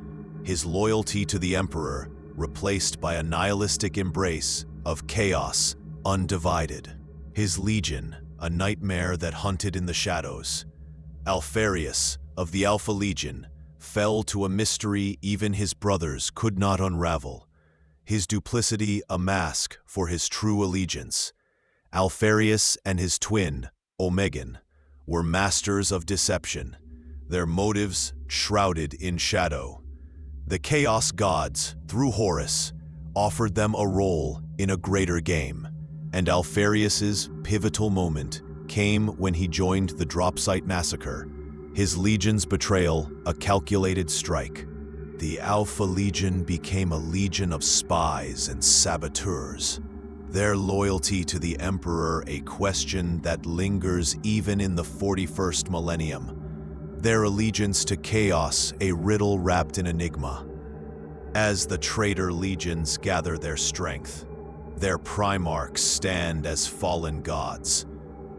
his loyalty to the Emperor replaced by a nihilistic embrace of chaos undivided. His legion, a nightmare that hunted in the shadows. Alpharius of the Alpha Legion fell to a mystery even his brothers could not unravel. His duplicity a mask for his true allegiance. Alpharius and his twin, Omegan, were masters of deception, their motives shrouded in shadow. The Chaos Gods, through Horus, offered them a role in a greater game, and Alpharius's pivotal moment came when he joined the Dropsite Massacre, his legion's betrayal a calculated strike. The Alpha Legion became a legion of spies and saboteurs, their loyalty to the Emperor a question that lingers even in the 41st millennium, their allegiance to chaos a riddle wrapped in enigma. As the Traitor Legions gather their strength, their primarchs stand as fallen gods,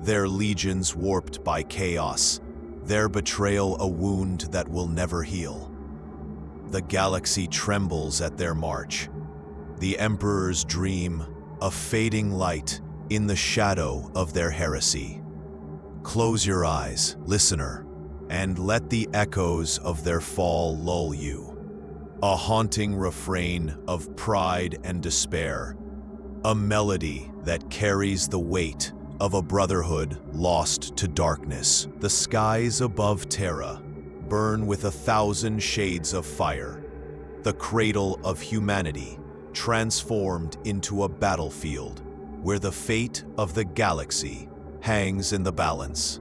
their legions warped by chaos, their betrayal a wound that will never heal. The galaxy trembles at their march, the Emperor's dream a fading light in the shadow of their heresy. Close your eyes, listener, and let the echoes of their fall lull you. A haunting refrain of pride and despair, a melody that carries the weight of a brotherhood lost to darkness. The skies above Terra burn with 1,000 shades of fire, the cradle of humanity transformed into a battlefield where the fate of the galaxy hangs in the balance.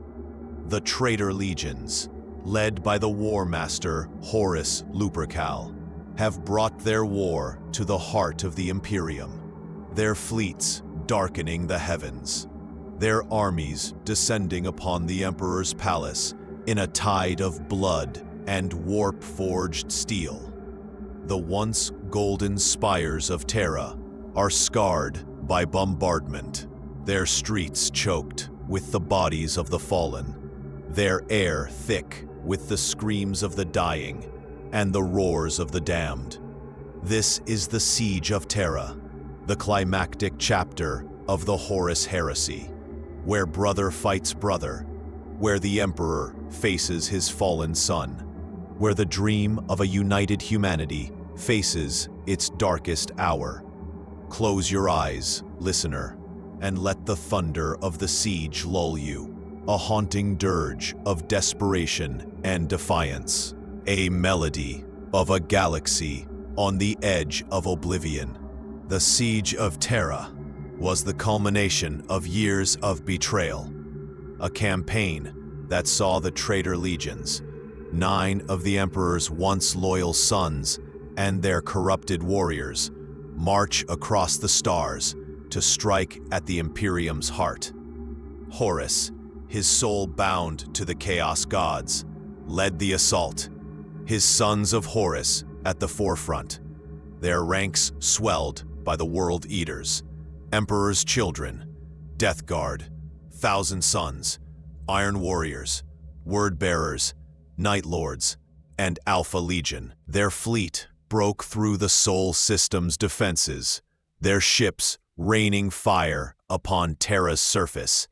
The Traitor Legions, led by the War Master Horus Heresy, have brought their war to the heart of the Imperium, their fleets darkening the heavens, their armies descending upon the Emperor's palace in a tide of blood and warp-forged steel. The once golden spires of Terra are scarred by bombardment, their streets choked with the bodies of the fallen, their air thick with the screams of the dying and the roars of the damned. This is the Siege of Terra, the climactic chapter of the Horus Heresy, where brother fights brother, where the Emperor faces his fallen son, where the dream of a united humanity faces its darkest hour. Close your eyes, listener, and let the thunder of the siege lull you, a haunting dirge of desperation and defiance, a melody of a galaxy on the edge of oblivion. The Siege of Terra was the culmination of years of betrayal, a campaign that saw the Traitor Legions, 9 of the Emperor's once loyal sons and their corrupted warriors, march across the stars to strike at the Imperium's heart. Horus, his soul bound to the Chaos Gods, led the assault, his sons of Horus at the forefront, their ranks swelled by the World Eaters, Emperor's children, Death Guard, Thousand Sons, Iron Warriors, Word Bearers, Night Lords, and Alpha Legion. Their fleet broke through the Sol System's defenses, their ships raining fire upon Terra's surface,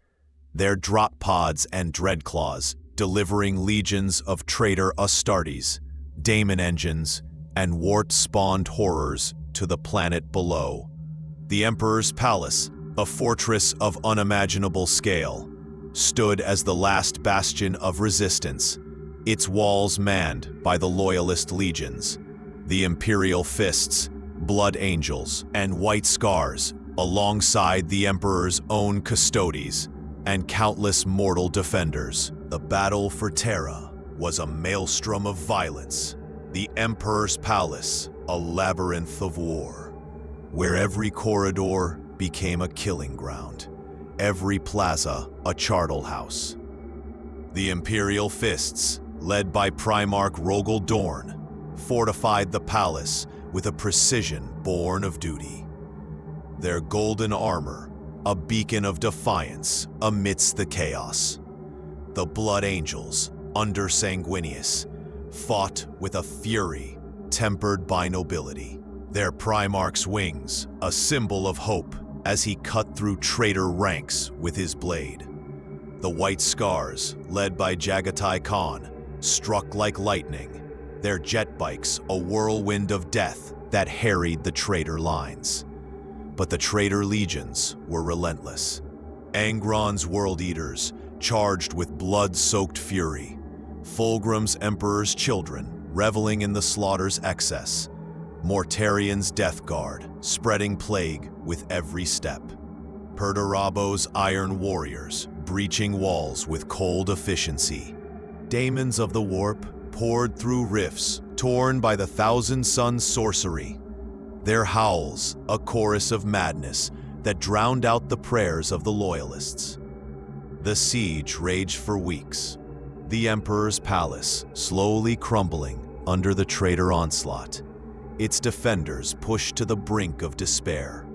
their drop pods and dreadclaws delivering legions of traitor Astartes, daemon engines, and wart-spawned horrors to the planet below. The Emperor's palace, a fortress of unimaginable scale, stood as the last bastion of resistance, its walls manned by the Loyalist legions, the Imperial Fists, Blood Angels, and White Scars, alongside the Emperor's own custodies and countless mortal defenders. The battle for Terra was a maelstrom of violence, the Emperor's palace a labyrinth of war, where every corridor became a killing ground, every plaza a charnel house. The Imperial Fists, led by Primarch Rogel Dorn, fortified the palace with a precision born of duty. Their golden armor, a beacon of defiance amidst the chaos. The Blood Angels, under Sanguinius, fought with a fury tempered by nobility. Their Primarch's wings, a symbol of hope as he cut through traitor ranks with his blade. The White Scars, led by Jagatai Khan, struck like lightning, their jet bikes a whirlwind of death that harried the traitor lines. But the Traitor Legions were relentless. Angron's World Eaters, charged with blood-soaked fury. Fulgrim's Emperor's children, reveling in the slaughter's excess. Mortarian's Death Guard, spreading plague with every step. Perdurabo's Iron Warriors, breaching walls with cold efficiency. Daemons of the Warp poured through rifts, torn by the Thousand Suns' sorcery. Their howls, a chorus of madness that drowned out the prayers of the Loyalists. The siege raged for weeks, the Emperor's palace slowly crumbling under the traitor onslaught, its defenders pushed to the brink of despair.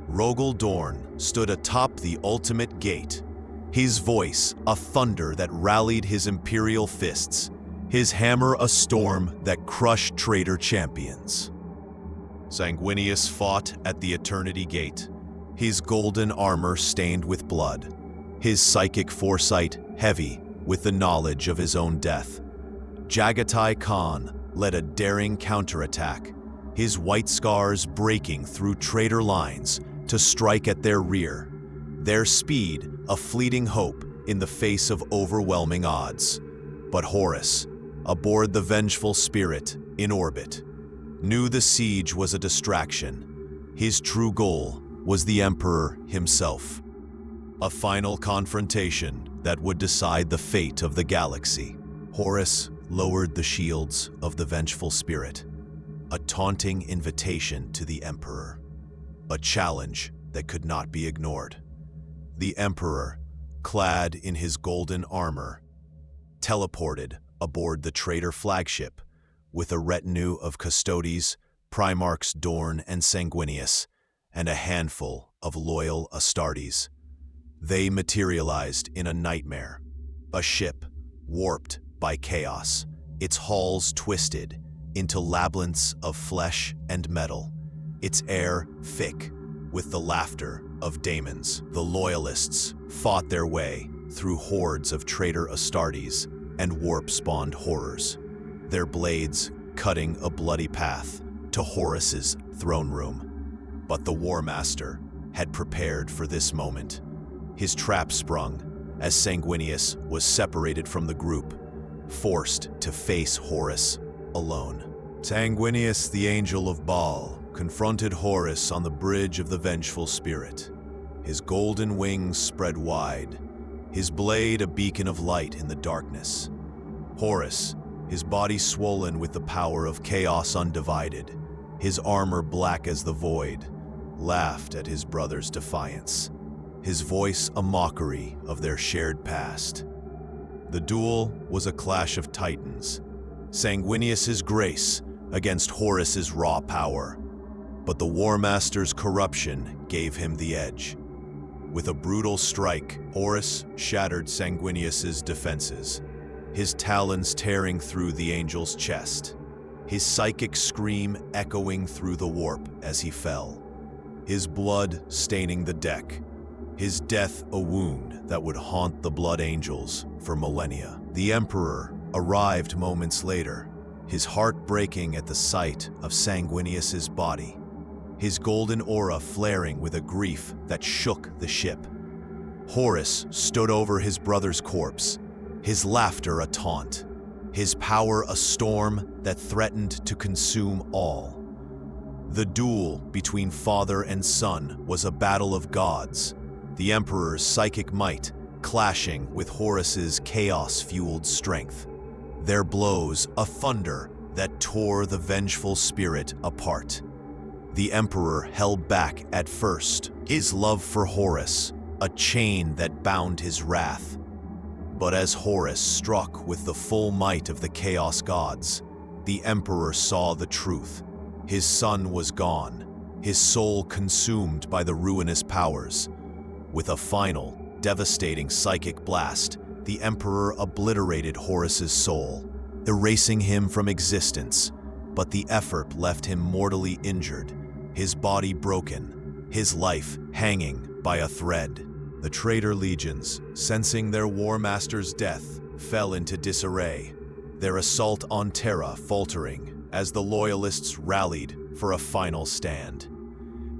Rogel Dorn stood atop the ultimate gate, his voice a thunder that rallied his imperial fists, his hammer a storm that crushed traitor champions. Sanguinius fought at the Eternity Gate, his golden armor stained with blood, his psychic foresight heavy with the knowledge of his own death. Jagatai Khan led a daring counterattack, his White Scars breaking through traitor lines to strike at their rear, their speed a fleeting hope in the face of overwhelming odds. But Horus, aboard the vengeful spirit in orbit, knew the siege was a distraction. His true goal was the Emperor himself. A final confrontation that would decide the fate of the galaxy. Horus lowered the shields of the vengeful spirit, a taunting invitation to the Emperor, a challenge that could not be ignored. The Emperor, clad in his golden armor, teleported aboard the traitor flagship with a retinue of Custodes, Primarchs Dorn and Sanguinius, and a handful of loyal Astartes. They materialized in a nightmare, a ship warped by chaos, its hulls twisted into labyrinths of flesh and metal, its air thick with the laughter of daemons. The Loyalists fought their way through hordes of traitor Astartes and warp-spawned horrors, their blades cutting a bloody path to Horus's throne room. But the War Master had prepared for this moment. His trap sprung as Sanguinius was separated from the group, forced to face Horus alone. Sanguinius, the Angel of Baal, confronted Horus on the bridge of the Vengeful Spirit, his golden wings spread wide, his blade a beacon of light in the darkness. Horus, his body swollen with the power of chaos undivided, his armor black as the void, laughed at his brother's defiance, his voice a mockery of their shared past. The duel was a clash of titans, Sanguinius's grace against Horus's raw power. But the War Master's corruption gave him the edge. With a brutal strike, Horus shattered Sanguinius's defenses, his talons tearing through the angel's chest, his psychic scream echoing through the warp as he fell, his blood staining the deck, his death a wound that would haunt the Blood Angels for millennia. The Emperor arrived moments later, his heart breaking at the sight of Sanguinius's body, his golden aura flaring with a grief that shook the ship. Horus stood over his brother's corpse, his laughter a taunt, his power a storm that threatened to consume all. The duel between father and son was a battle of gods, the Emperor's psychic might clashing with Horus's chaos-fueled strength. Their blows a thunder that tore the vengeful spirit apart. The Emperor held back at first, his love for Horus, a chain that bound his wrath. But as Horus struck with the full might of the Chaos Gods, the Emperor saw the truth. His son was gone, his soul consumed by the ruinous powers. With a final, devastating psychic blast, the Emperor obliterated Horus's soul, erasing him from existence. But the effort left him mortally injured, his body broken, his life hanging by a thread. The Traitor Legions, sensing their War Master's death, fell into disarray, their assault on Terra faltering as the Loyalists rallied for a final stand.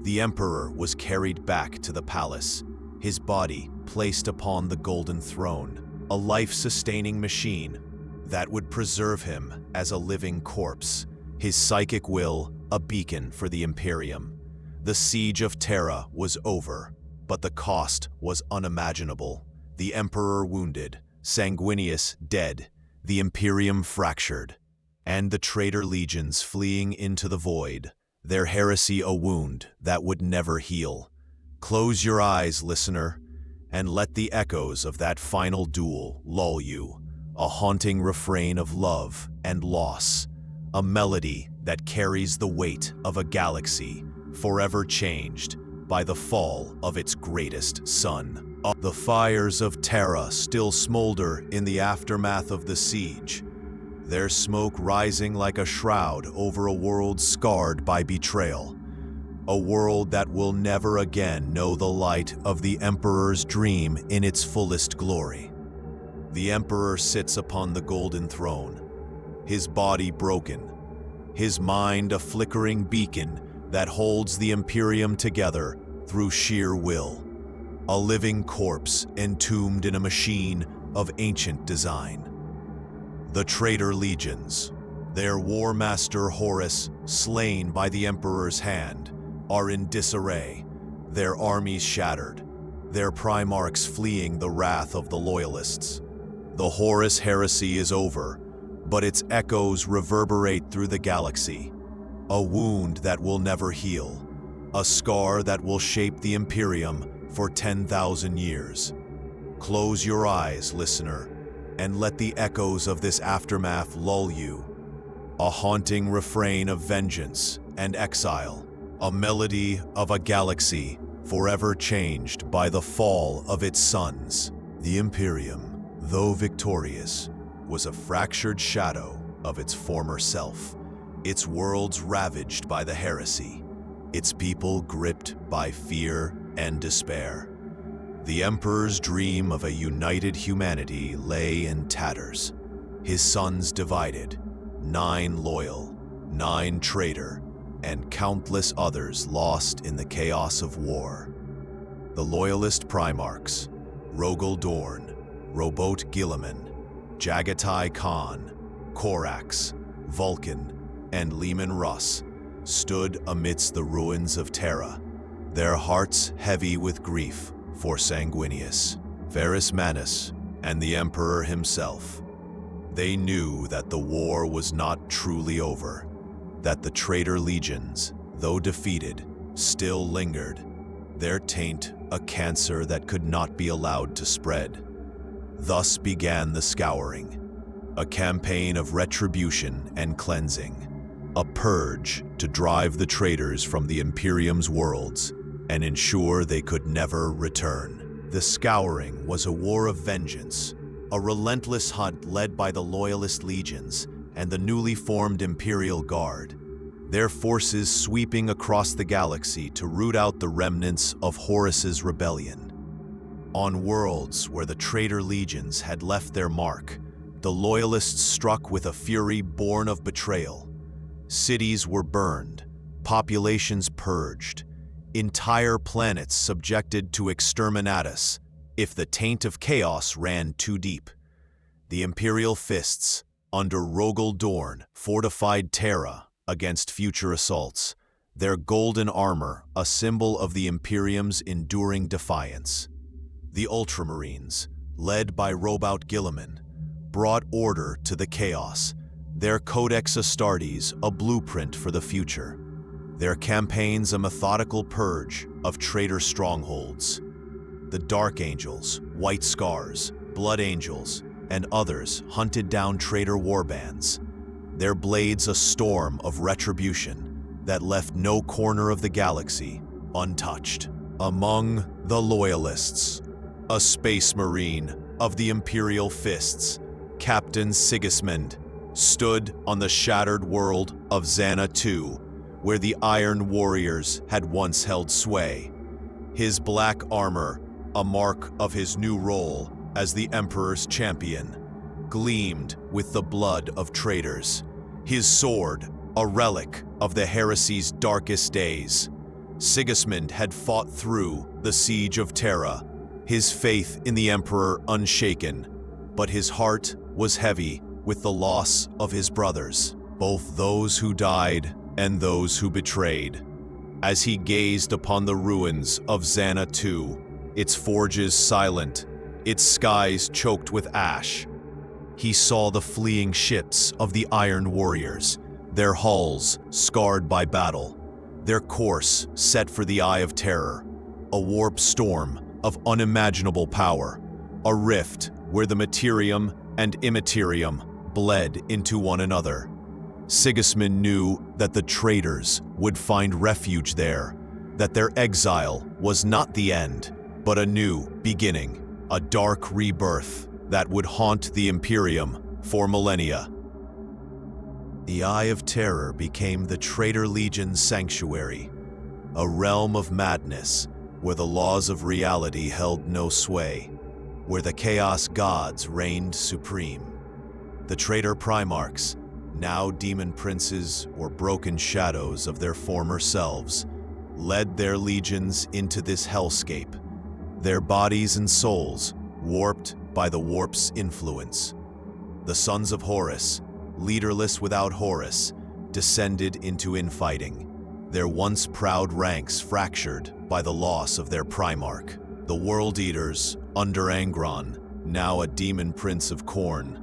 The Emperor was carried back to the palace, his body placed upon the Golden Throne, a life-sustaining machine that would preserve him as a living corpse, his psychic will a beacon for the Imperium. The siege of Terra was over, but the cost was unimaginable. The Emperor wounded, Sanguinius dead, the Imperium fractured, and the Traitor Legions fleeing into the void, their heresy a wound that would never heal. Close your eyes, listener, and let the echoes of that final duel lull you, a haunting refrain of love and loss, a melody that carries the weight of a galaxy forever changed by the fall of its greatest sun. The fires of Terra still smolder in the aftermath of the siege, their smoke rising like a shroud over a world scarred by betrayal, a world that will never again know the light of the Emperor's dream in its fullest glory. The Emperor sits upon the Golden Throne, his body broken, his mind a flickering beacon that holds the Imperium together through sheer will, a living corpse entombed in a machine of ancient design. The Traitor Legions, their War Master Horus slain by the Emperor's hand, are in disarray, their armies shattered, their Primarchs fleeing the wrath of the Loyalists. The Horus Heresy is over, but its echoes reverberate through the galaxy, a wound that will never heal, a scar that will shape the Imperium for 10,000 years. Close your eyes, listener, and let the echoes of this aftermath lull you. A haunting refrain of vengeance and exile, a melody of a galaxy forever changed by the fall of its suns. The Imperium, though victorious, was a fractured shadow of its former self, its worlds ravaged by the heresy, its people gripped by fear and despair. The Emperor's dream of a united humanity lay in tatters, his sons divided, 9 loyal, 9 traitor, and countless others lost in the chaos of war. The Loyalist Primarchs, Rogel Dorn, Robot Guilliman, Jagatai Khan, Korax, Vulcan, and Leman Russ, stood amidst the ruins of Terra, their hearts heavy with grief for Sanguinius, Varys Manus, and the Emperor himself. They knew that the war was not truly over, that the Traitor Legions, though defeated, still lingered, their taint a cancer that could not be allowed to spread. Thus began the Scouring, a campaign of retribution and cleansing, a purge to drive the traitors from the Imperium's worlds and ensure they could never return. The Scouring was a war of vengeance, a relentless hunt led by the Loyalist Legions and the newly formed Imperial Guard, their forces sweeping across the galaxy to root out the remnants of Horus's rebellion. On worlds where the Traitor Legions had left their mark, the Loyalists struck with a fury born of betrayal. Cities were burned, populations purged, entire planets subjected to exterminatus if the taint of chaos ran too deep. The Imperial fists, under Rogel Dorn, fortified Terra against future assaults, their golden armor a symbol of the Imperium's enduring defiance. The Ultramarines, led by Robot Guilliman, brought order to the chaos, their Codex Astartes a blueprint for the future, their campaigns a methodical purge of traitor strongholds. The Dark Angels, White Scars, Blood Angels, and others hunted down traitor warbands, their blades a storm of retribution that left no corner of the galaxy untouched. Among the Loyalists, a space marine of the Imperial Fists, Captain Sigismund, stood on the shattered world of Xana II, where the Iron Warriors had once held sway. His black armor, a mark of his new role as the Emperor's champion, gleamed with the blood of traitors. His sword, a relic of the heresy's darkest days. Sigismund had fought through the siege of Terra, his faith in the Emperor unshaken, but his heart was heavy with the loss of his brothers, both those who died and those who betrayed. As he gazed upon the ruins of Zana II, its forges silent, its skies choked with ash, he saw the fleeing ships of the Iron Warriors, their hulls scarred by battle, their course set for the Eye of Terror, a warp storm of unimaginable power, a rift where the materium and immaterium bled into one another. Sigismund knew that the traitors would find refuge there, that their exile was not the end, but a new beginning, a dark rebirth that would haunt the Imperium for millennia. The Eye of Terror became the Traitor Legions' sanctuary, a realm of madness where the laws of reality held no sway, where the Chaos Gods reigned supreme. The traitor Primarchs, now demon princes or broken shadows of their former selves, led their legions into this hellscape, their bodies and souls warped by the warp's influence. The sons of Horus, leaderless without Horus, descended into infighting, their once proud ranks fractured by the loss of their Primarch. The World Eaters, under Angron, now a demon prince of Khorne,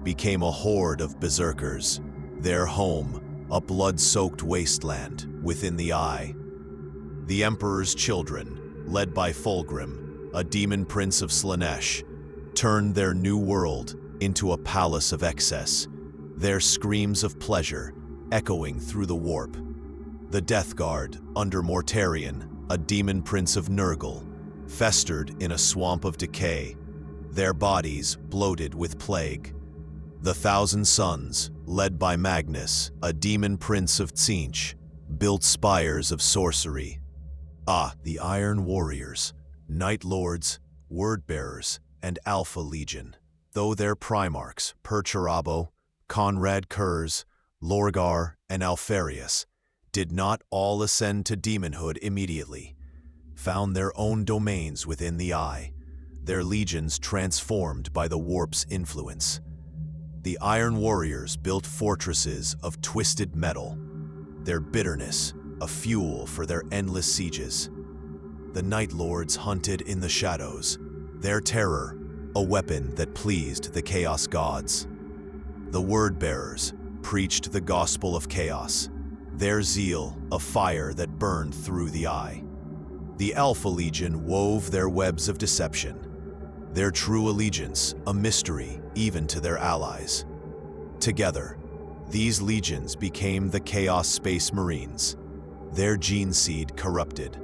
became a horde of berserkers, their home a blood-soaked wasteland within the Eye. The Emperor's children, led by Fulgrim, a demon prince of Slaanesh, turned their new world into a palace of excess, their screams of pleasure echoing through the warp. The Death Guard, under Mortarion, a demon prince of Nurgle, festered in a swamp of decay, their bodies bloated with plague. The Thousand Sons, led by Magnus, a demon prince of Tzeentch, built spires of sorcery. The Iron Warriors, Night Lords, Word-Bearers, and Alpha Legion, though their Primarchs, Perturabo, Conrad Kurz, Lorgar, and Alfarius, did not all ascend to demonhood immediately, found their own domains within the Eye, their legions transformed by the warp's influence. The Iron Warriors built fortresses of twisted metal, their bitterness a fuel for their endless sieges. The Night Lords hunted in the shadows, their terror a weapon that pleased the Chaos Gods. The Word-Bearers preached the gospel of chaos, their zeal a fire that burned through the Eye. The Alpha Legion wove their webs of deception, their true allegiance a mystery even to their allies. Together, these legions became the Chaos Space Marines, their gene seed corrupted,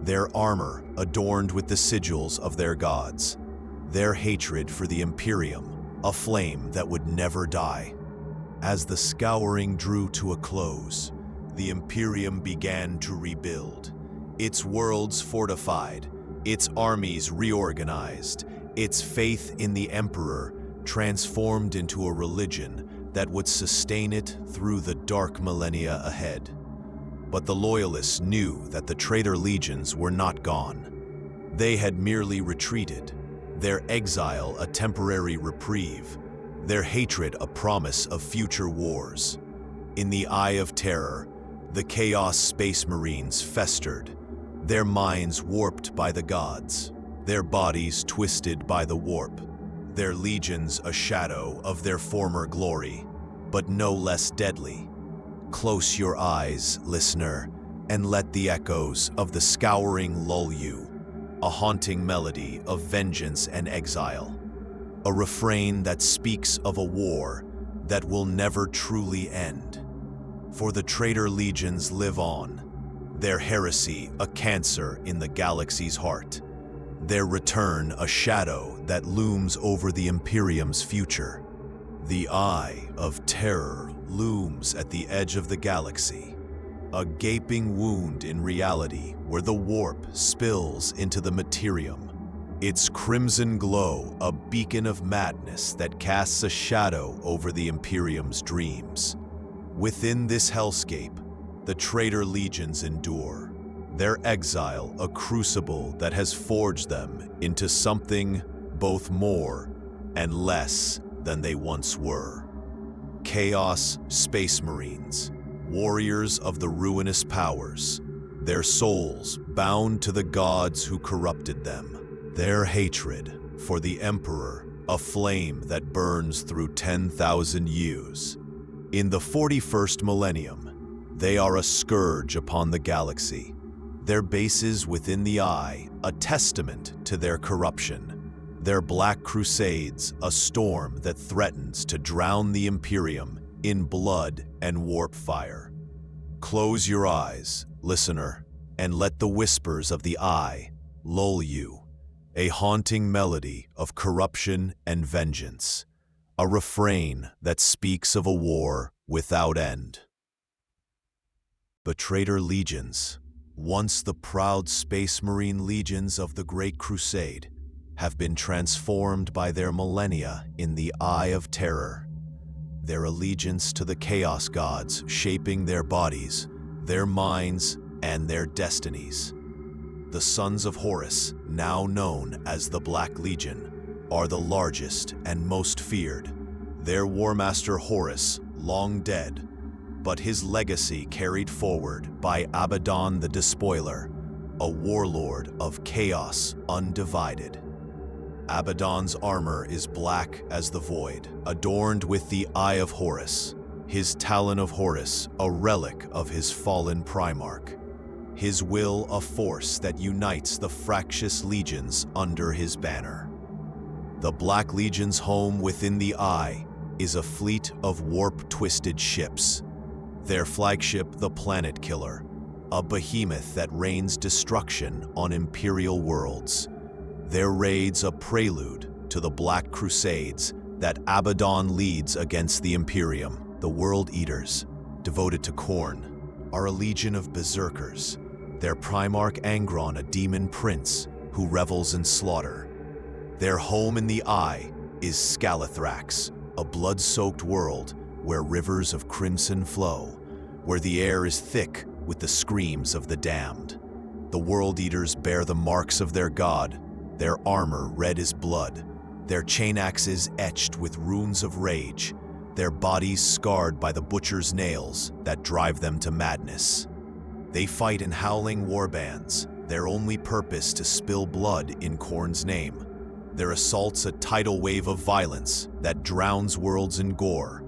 their armor adorned with the sigils of their gods, their hatred for the Imperium a flame that would never die. As the scouring drew to a close, the Imperium began to rebuild, its worlds fortified, its armies reorganized, its faith in the Emperor transformed into a religion that would sustain it through the dark millennia ahead. But the Loyalists knew that the Traitor Legions were not gone. They had merely retreated, their exile a temporary reprieve, their hatred a promise of future wars. In the Eye of Terror, the Chaos Space Marines festered, their minds warped by the gods, their bodies twisted by the warp, their legions a shadow of their former glory, but no less deadly. Close your eyes, listener, and let the echoes of the scouring lull you, a haunting melody of vengeance and exile, a refrain that speaks of a war that will never truly end. For the Traitor Legions live on, their heresy a cancer in the galaxy's heart, their return a shadow that looms over the Imperium's future. The Eye of Terror looms at the edge of the galaxy, a gaping wound in reality where the warp spills into the materium. Its crimson glow, a beacon of madness that casts a shadow over the Imperium's dreams. Within this hellscape, the Traitor Legions endure, their exile a crucible that has forged them into something both more and less than they once were. Chaos Space Marines, warriors of the ruinous powers, their souls bound to the gods who corrupted them, their hatred for the Emperor, a flame that burns through 10,000 years. In the 41st millennium, they are a scourge upon the galaxy, their bases within the Eye a testament to their corruption, their black crusades a storm that threatens to drown the Imperium in blood and warp fire. Close your eyes, listener, and let the whispers of the Eye lull you, a haunting melody of corruption and vengeance, a refrain that speaks of a war without end. The Traitor Legions, once the proud Space Marine legions of the Great Crusade, have been transformed by their millennia in the Eye of Terror, their allegiance to the Chaos Gods shaping their bodies, their minds, and their destinies. The Sons of Horus, now known as the Black Legion, are the largest and most feared. Their War Master Horus, long dead, but his legacy carried forward by Abaddon the Despoiler, a warlord of chaos undivided. Abaddon's armor is black as the void, adorned with the Eye of Horus, his Talon of Horus, a relic of his fallen Primarch, his will a force that unites the fractious legions under his banner. The Black Legion's home within the Eye is a fleet of warp-twisted ships. Their flagship, the Planet Killer, a behemoth that rains destruction on Imperial worlds. Their raids a prelude to the Black Crusades that Abaddon leads against the Imperium. The World Eaters, devoted to Khorne, are a legion of berserkers, their Primarch Angron a demon prince who revels in slaughter. Their home in the Eye is Scalathrax, a blood-soaked world where rivers of crimson flow, where the air is thick with the screams of the damned. The World Eaters bear the marks of their god, their armor red as blood, their chain axes etched with runes of rage, their bodies scarred by the butcher's nails that drive them to madness. They fight in howling warbands, their only purpose to spill blood in Khorne's name. Their assaults a tidal wave of violence that drowns worlds in gore,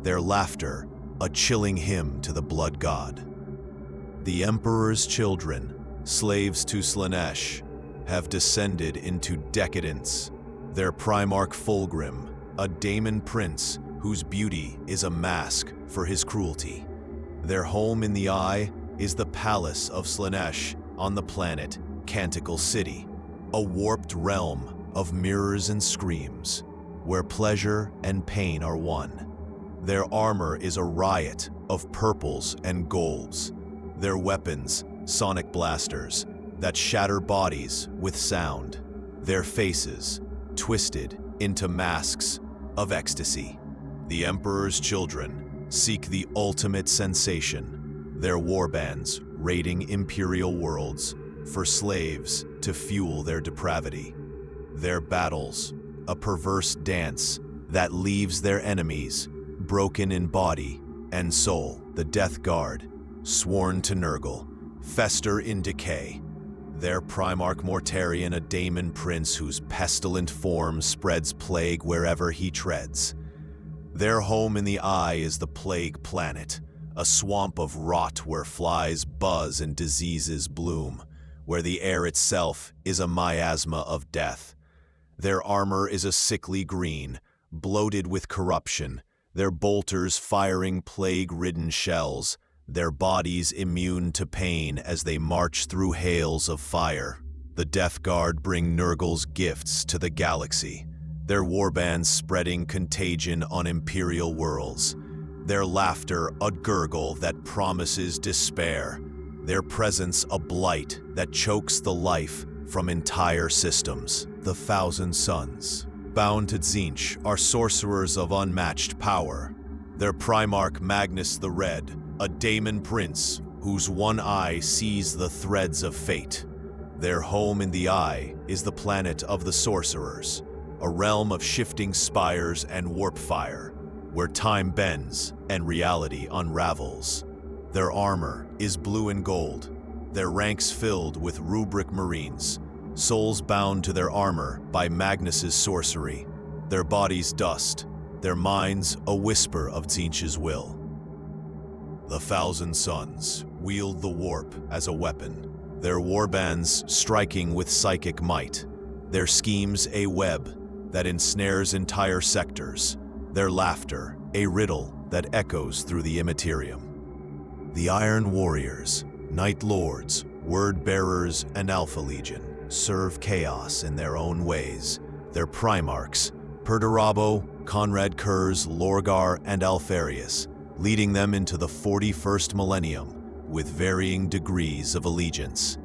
their laughter a chilling hymn to the blood god. The Emperor's children, slaves to Slaanesh, have descended into decadence. Their Primarch Fulgrim, a daemon prince whose beauty is a mask for his cruelty. Their home in the Eye is the Palace of Slaanesh on the planet Canticle City, a warped realm of mirrors and screams, where pleasure and pain are one. Their armor is a riot of purples and golds, their weapons sonic blasters that shatter bodies with sound, their faces twisted into masks of ecstasy. The Emperor's children seek the ultimate sensation, their warbands raiding Imperial worlds for slaves to fuel their depravity. Their battles, a perverse dance that leaves their enemies broken in body and soul. The Death Guard, sworn to Nurgle, fester in decay. Their Primarch Mortarion, a daemon prince whose pestilent form spreads plague wherever he treads. Their home in the Eye is the Plague Planet, a swamp of rot where flies buzz and diseases bloom, where the air itself is a miasma of death. Their armor is a sickly green, bloated with corruption, their bolters firing plague-ridden shells, their bodies immune to pain as they march through hails of fire. The Death Guard bring Nurgle's gifts to the galaxy, their warbands spreading contagion on Imperial worlds. their laughter a gurgle that promises despair, their presence a blight that chokes the life from entire systems. The Thousand Suns, bound to Tzeentch, are sorcerers of unmatched power. Their Primarch Magnus the Red, a daemon prince whose one eye sees the threads of fate. Their home in the Eye is the planet of the sorcerers, a realm of shifting spires and warp fire, where time bends and reality unravels. Their armor is blue and gold, their ranks filled with rubric marines, souls bound to their armor by Magnus's sorcery, their bodies dust, their minds a whisper of Tzeentch's will. The Thousand Suns wield the warp as a weapon, their warbands striking with psychic might, their schemes a web that ensnares entire sectors, their laughter a riddle that echoes through the immaterium. The Iron Warriors, Night Lords, Word-Bearers, and Alpha Legion serve chaos in their own ways. Their Primarchs, Perturabo, Conrad Kurz, Lorgar, and Alfarius, leading them into the 41st Millennium with varying degrees of allegiance.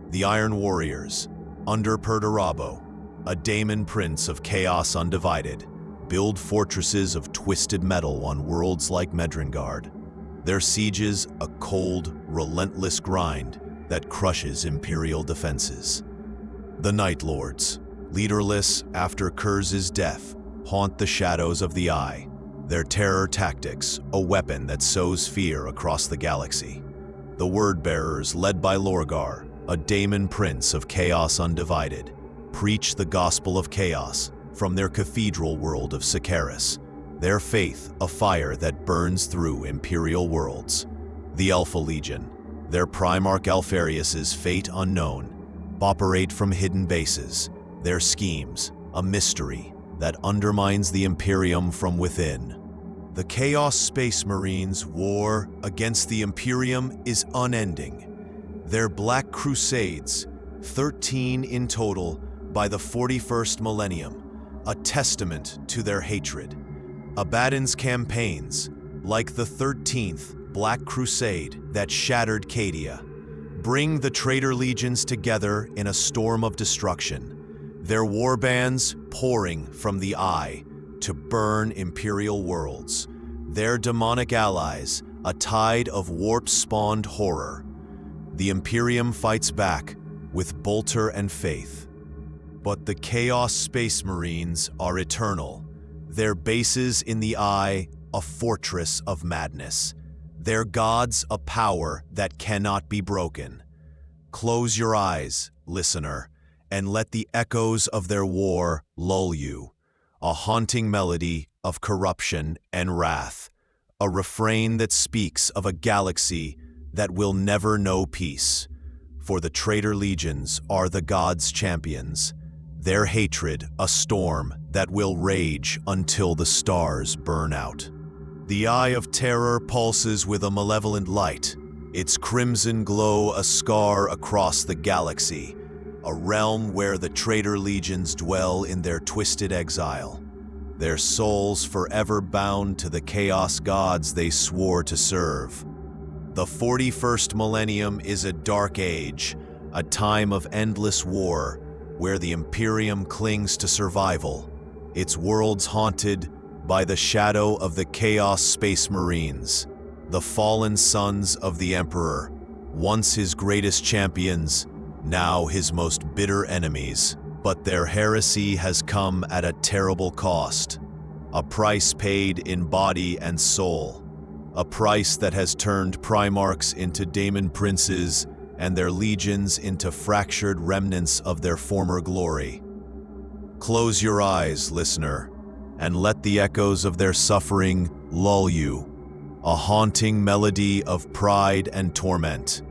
The Iron Warriors, under Perturabo, a daemon prince of chaos undivided, build fortresses of twisted metal on worlds like Medrengard. Their sieges a cold, relentless grind that crushes Imperial defenses. The Night Lords, leaderless after Kurz's death, haunt the shadows of the Eye, their terror tactics a weapon that sows fear across the galaxy. The Word-Bearers, led by Lorgar, a daemon prince of chaos undivided, preach the gospel of chaos from their cathedral world of Sikaris, their faith a fire that burns through Imperial worlds. The Alpha Legion, their Primarch Alfarius's fate unknown, operate from hidden bases, their schemes a mystery that undermines the Imperium from within. The Chaos Space Marines' war against the Imperium is unending. Their Black Crusades, 13 in total by the 41st Millennium, a testament to their hatred. Abaddon's campaigns, like the 13th Black Crusade that shattered Cadia, bring the Traitor Legions together in a storm of destruction, their warbands pouring from the Eye to burn Imperial worlds, their demonic allies a tide of warp-spawned horror. The Imperium fights back with Bolter and Faith. But the Chaos Space Marines are eternal, their bases in the Eye a fortress of madness, their gods a power that cannot be broken. Close your eyes, listener, and let the echoes of their war lull you, a haunting melody of corruption and wrath, a refrain that speaks of a galaxy that will never know peace. For the Traitor Legions are the gods' champions, their hatred a storm that will rage until the stars burn out. The Eye of Terror pulses with a malevolent light, its crimson glow a scar across the galaxy, a realm where the Traitor Legions dwell in their twisted exile, their souls forever bound to the chaos gods they swore to serve. The 41st Millennium is a dark age, a time of endless war, where the Imperium clings to survival, its worlds haunted by the shadow of the Chaos Space Marines, the fallen sons of the Emperor, once his greatest champions, now his most bitter enemies. But their heresy has come at a terrible cost, a price paid in body and soul, a price that has turned Primarchs into daemon princes and their legions into fractured remnants of their former glory. Close your eyes, listener, and let the echoes of their suffering lull you, a haunting melody of pride and torment,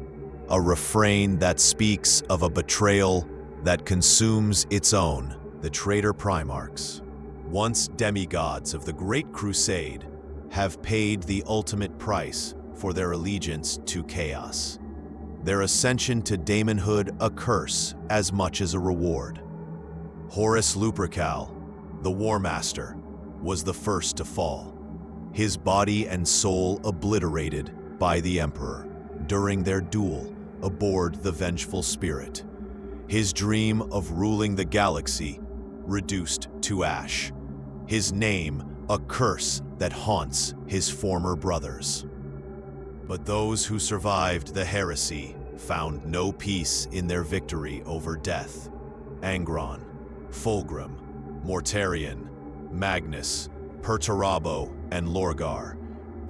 a refrain that speaks of a betrayal that consumes its own. The Traitor Primarchs, once demigods of the Great Crusade, have paid the ultimate price for their allegiance to chaos. Their ascension to daemonhood a curse as much as a reward. Horus Lupercal, the War Master, was the first to fall. his body and soul obliterated by the Emperor during their duel aboard the Vengeful Spirit. His dream of ruling the galaxy reduced to ash. His name a curse that haunts his former brothers. But those who survived the heresy found no peace in their victory over death. Angron, Fulgrim, Mortarion, Magnus, Perturabo, and Lorgar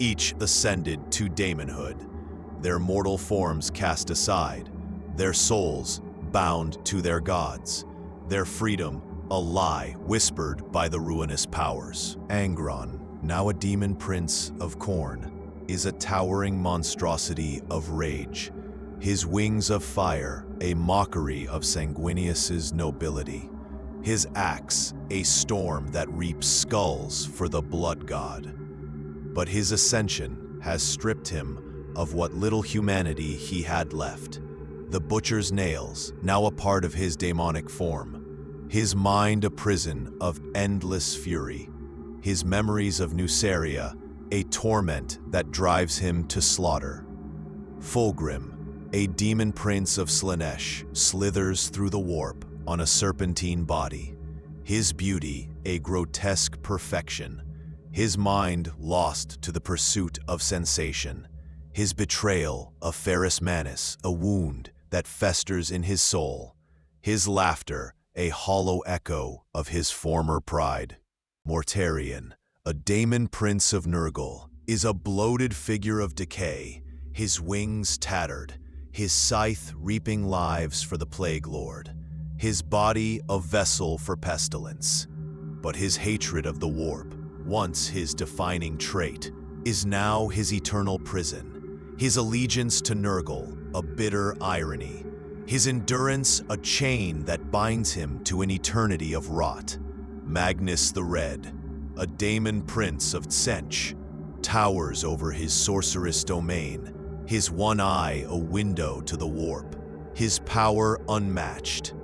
each ascended to daemonhood, their mortal forms cast aside, their souls bound to their gods, their freedom a lie whispered by the ruinous powers. Angron, now a demon prince of Khorne, is a towering monstrosity of rage, his wings of fire a mockery of Sanguinius's nobility, his axe a storm that reaps skulls for the blood god. But his ascension has stripped him of what little humanity he had left. The butcher's nails, now a part of his demonic form, his mind a prison of endless fury, his memories of Nuceria a torment that drives him to slaughter. Fulgrim, a demon prince of Slaanesh, slithers through the warp on a serpentine body, his beauty a grotesque perfection, his mind lost to the pursuit of sensation, his betrayal of Ferrus Manus a wound that festers in his soul, his laughter a hollow echo of his former pride. Mortarion, a daemon prince of Nurgle, is a bloated figure of decay, his wings tattered, his scythe reaping lives for the Plague Lord, his body a vessel for pestilence. But his hatred of the warp, once his defining trait, is now his eternal prison, his allegiance to Nurgle a bitter irony, his endurance a chain that binds him to an eternity of rot. Magnus the Red, a daemon prince of Tsench, towers over his sorcerous domain, his one eye a window to the warp, his power unmatched.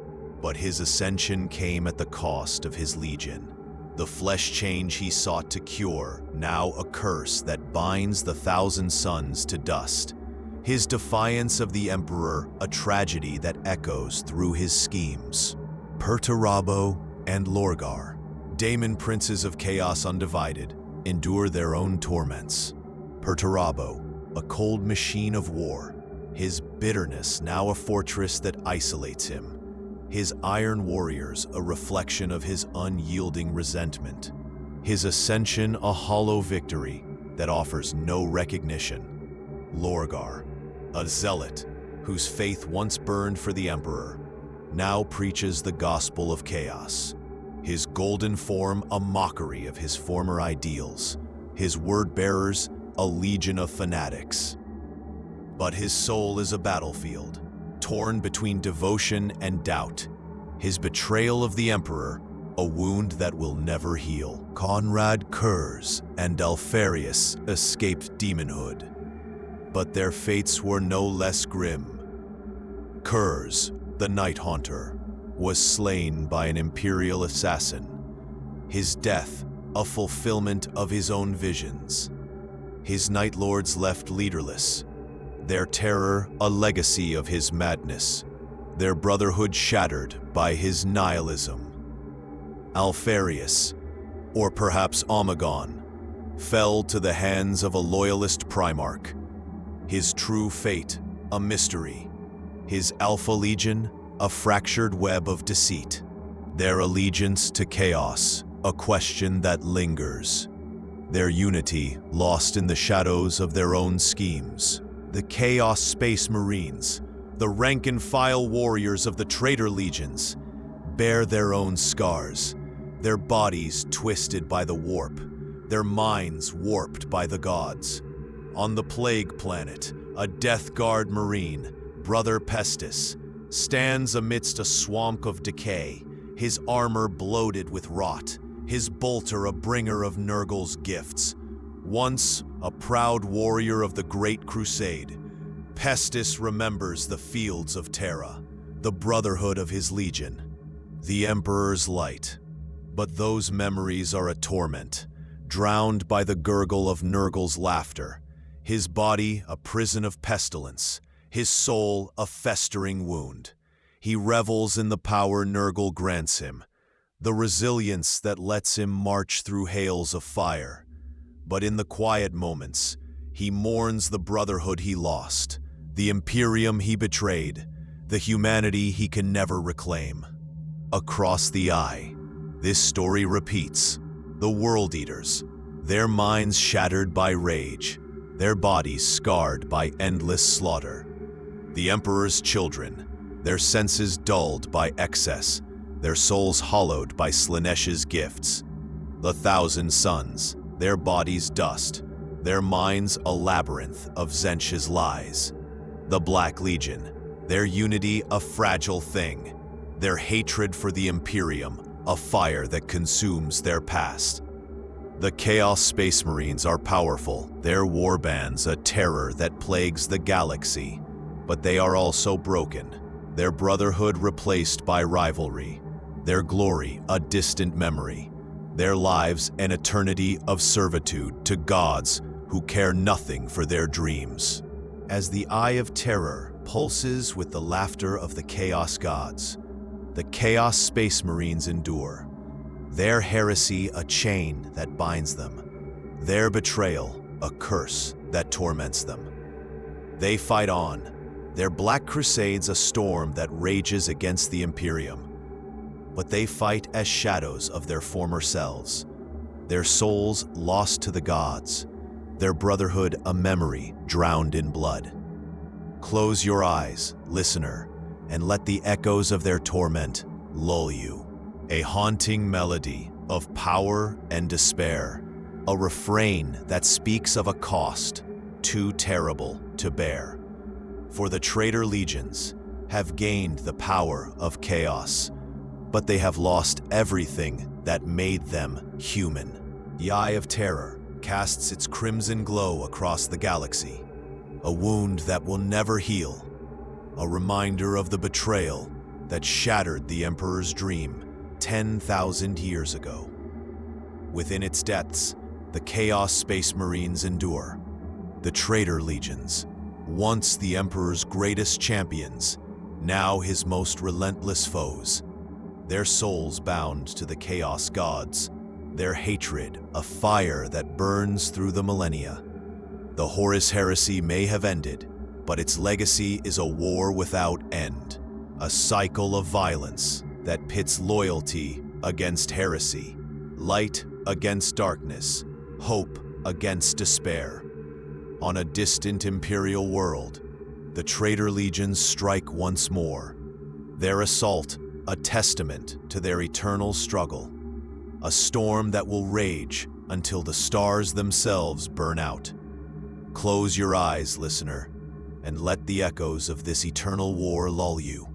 But his ascension came at the cost of his legion. The flesh change he sought to cure, now a curse that binds the thousand suns to dust. His defiance of the Emperor a tragedy that echoes through his schemes. Perturabo and Lorgar, daemon princes of chaos undivided, endure their own torments. Perturabo, a cold machine of war, his bitterness now a fortress that isolates him, his iron warriors a reflection of his unyielding resentment, his ascension a hollow victory that offers no recognition. Lorgar, a zealot whose faith once burned for the Emperor, now preaches the gospel of chaos, his golden form a mockery of his former ideals, his word-bearers a legion of fanatics. But his soul is a battlefield, torn between devotion and doubt, his betrayal of the Emperor a wound that will never heal. Conrad Kurz and Alfarius escaped demonhood, but their fates were no less grim. Kurz, the Night Haunter, was slain by an Imperial assassin, his death a fulfillment of his own visions. His Night Lords left leaderless, their terror a legacy of his madness, their brotherhood shattered by his nihilism. Alfarius, or perhaps Omegon, fell to the hands of a loyalist Primarch, his true fate a mystery, his Alpha Legion a fractured web of deceit, their allegiance to chaos a question that lingers, their unity lost in the shadows of their own schemes. The Chaos Space Marines, the rank-and-file warriors of the Traitor Legions, bear their own scars, their bodies twisted by the warp, their minds warped by the gods. On the Plague Planet, a Death Guard Marine, Brother Pestis, stands amidst a swamp of decay, his armor bloated with rot, his bolter a bringer of Nurgle's gifts. Once a proud warrior of the Great Crusade, Pestis remembers the fields of Terra, the brotherhood of his legion, the Emperor's light. But those memories are a torment, drowned by the gurgle of Nurgle's laughter, his body a prison of pestilence, his soul a festering wound. He revels in the power Nurgle grants him, the resilience that lets him march through hails of fire. But in the quiet moments, he mourns the brotherhood he lost, the Imperium he betrayed, the humanity he can never reclaim. Across the Eye, this story repeats. The World Eaters, their minds shattered by rage, their bodies scarred by endless slaughter. The Emperor's children, their senses dulled by excess, their souls hollowed by Slaaneish's gifts. The Thousand Sons, their bodies dust, their minds a labyrinth of Tzeentch's lies. The Black Legion, their unity a fragile thing, their hatred for the Imperium a fire that consumes their past. The Chaos Space Marines are powerful, their warbands a terror that plagues the galaxy, but they are also broken, their brotherhood replaced by rivalry, their glory a distant memory, their lives an eternity of servitude to gods who care nothing for their dreams. As the Eye of Terror pulses with the laughter of the Chaos Gods, the Chaos Space Marines endure, their heresy a chain that binds them, their betrayal a curse that torments them. They fight on, their black crusades a storm that rages against the Imperium. But they fight as shadows of their former selves, their souls lost to the gods, their brotherhood a memory drowned in blood. Close your eyes, listener, and let the echoes of their torment lull you. A haunting melody of power and despair, a refrain that speaks of a cost too terrible to bear. For the Traitor Legions have gained the power of chaos, but they have lost everything that made them human. The Eye of Terror casts its crimson glow across the galaxy, a wound that will never heal, a reminder of the betrayal that shattered the Emperor's dream 10,000 years ago. Within its depths, the Chaos Space Marines endure. The Traitor Legions, once the Emperor's greatest champions, now his most relentless foes. Their souls bound to the Chaos Gods, their hatred a fire that burns through the millennia. The Horus Heresy may have ended, but its legacy is a war without end, a cycle of violence that pits loyalty against heresy, light against darkness, hope against despair. On a distant Imperial world, the Traitor Legions strike once more, their assault a testament to their eternal struggle, a storm that will rage until the stars themselves burn out. Close your eyes, listener, and let the echoes of this eternal war lull you.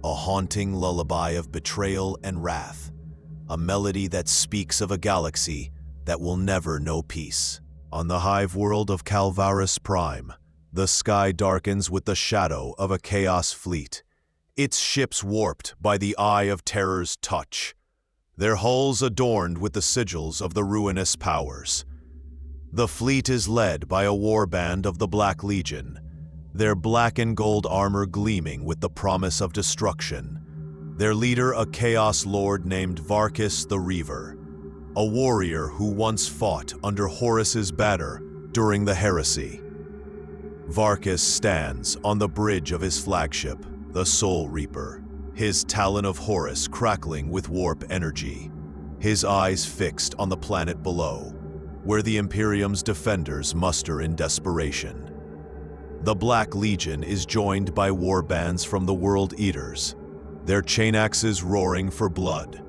A haunting lullaby of betrayal and wrath, a melody that speaks of a galaxy that will never know peace. On the hive world of Calvaris Prime, the sky darkens with the shadow of a chaos fleet, its ships warped by the Eye of Terror's touch, their hulls adorned with the sigils of the ruinous powers. The fleet is led by a warband of the Black Legion, their black and gold armor gleaming with the promise of destruction. Their leader a Chaos Lord named Varkus the Reaver, a warrior who once fought under Horus's banner during the Heresy. Varkus stands on the bridge of his flagship, the Soul Reaper, his talon of Horus crackling with warp energy, his eyes fixed on the planet below, where the Imperium's defenders muster in desperation. The Black Legion is joined by warbands from the World Eaters, their chain axes roaring for blood,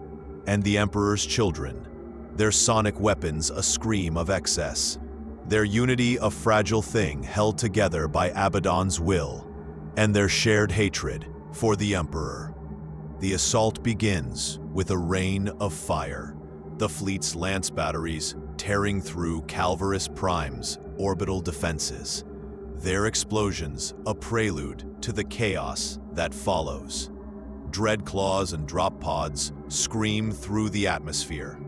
and the Emperor's children, their sonic weapons a scream of excess, their unity a fragile thing held together by Abaddon's will, and their shared hatred for the Emperor. The assault begins with a rain of fire, the fleet's lance batteries tearing through Calvaris Prime's orbital defenses, their explosions a prelude to the chaos that follows. Dreadclaws and drop pods scream through the atmosphere,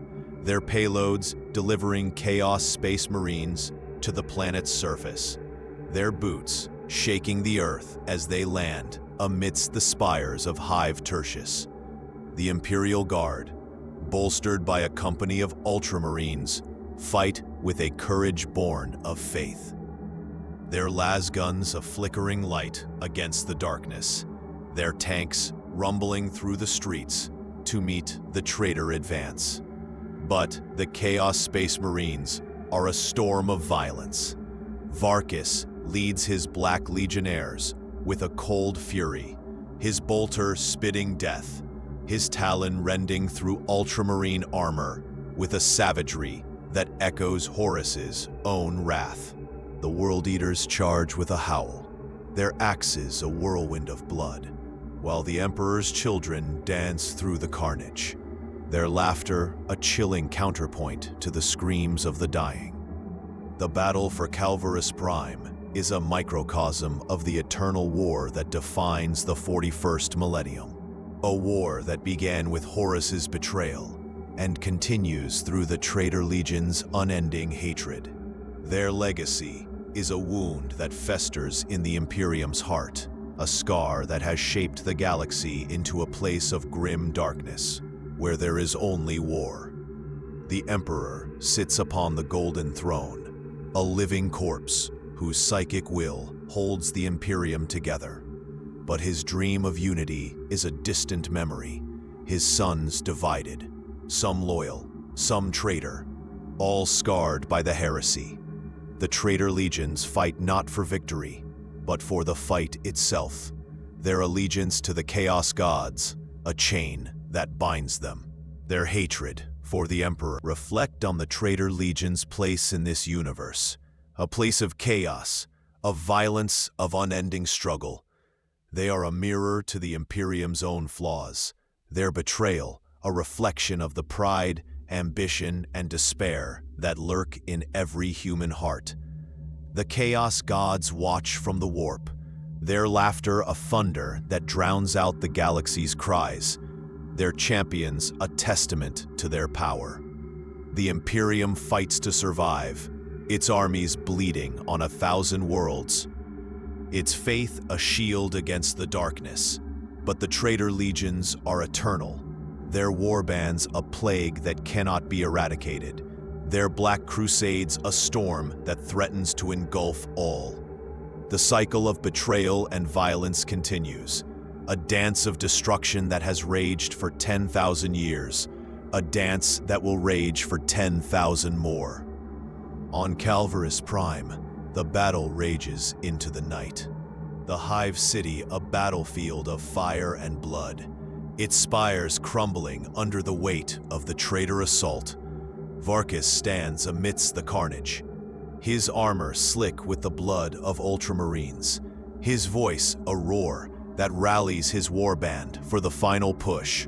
their payloads delivering Chaos Space Marines to the planet's surface, their boots shaking the Earth as they land amidst the spires of Hive Tertius. The Imperial Guard, bolstered by a company of Ultramarines, fight with a courage born of faith. Their lasguns a flickering light against the darkness, their tanks rumbling through the streets to meet the traitor advance. But the Chaos Space Marines are a storm of violence. Varkus leads his Black Legionnaires with a cold fury, his bolter spitting death, his talon rending through ultramarine armor with a savagery that echoes Horus's own wrath. The World Eaters charge with a howl, their axes a whirlwind of blood, while the Emperor's children dance through the carnage, their laughter a chilling counterpoint to the screams of the dying. The battle for Calvarus Prime is a microcosm of the eternal war that defines the 41st millennium, a war that began with Horus's betrayal and continues through the Traitor Legions' unending hatred. Their legacy is a wound that festers in the Imperium's heart, a scar that has shaped the galaxy into a place of grim darkness, where there is only war. The Emperor sits upon the Golden Throne, a living corpse whose psychic will holds the Imperium together. But his dream of unity is a distant memory, his sons divided, some loyal, some traitor, all scarred by the heresy. The Traitor Legions fight not for victory, but for the fight itself, their allegiance to the Chaos Gods, a chain that binds them. Their hatred for the Emperor reflect on the Traitor Legion's place in this universe, a place of chaos, of violence, of unending struggle. They are a mirror to the Imperium's own flaws, their betrayal a reflection of the pride, ambition, and despair that lurk in every human heart. The Chaos Gods watch from the warp, their laughter a thunder that drowns out the galaxy's cries, their champions a testament to their power. The Imperium fights to survive, its armies bleeding on 1,000 worlds, its faith a shield against the darkness. But the Traitor Legions are eternal, their warbands a plague that cannot be eradicated, their Black Crusades a storm that threatens to engulf all. The cycle of betrayal and violence continues, a dance of destruction that has raged for 10,000 years, a dance that will rage for 10,000 more. On Calvarus Prime, the battle rages into the night. The Hive City a battlefield of fire and blood, its spires crumbling under the weight of the traitor assault. Varkus stands amidst the carnage, his armor slick with the blood of Ultramarines, his voice a roar that rallies his warband for the final push.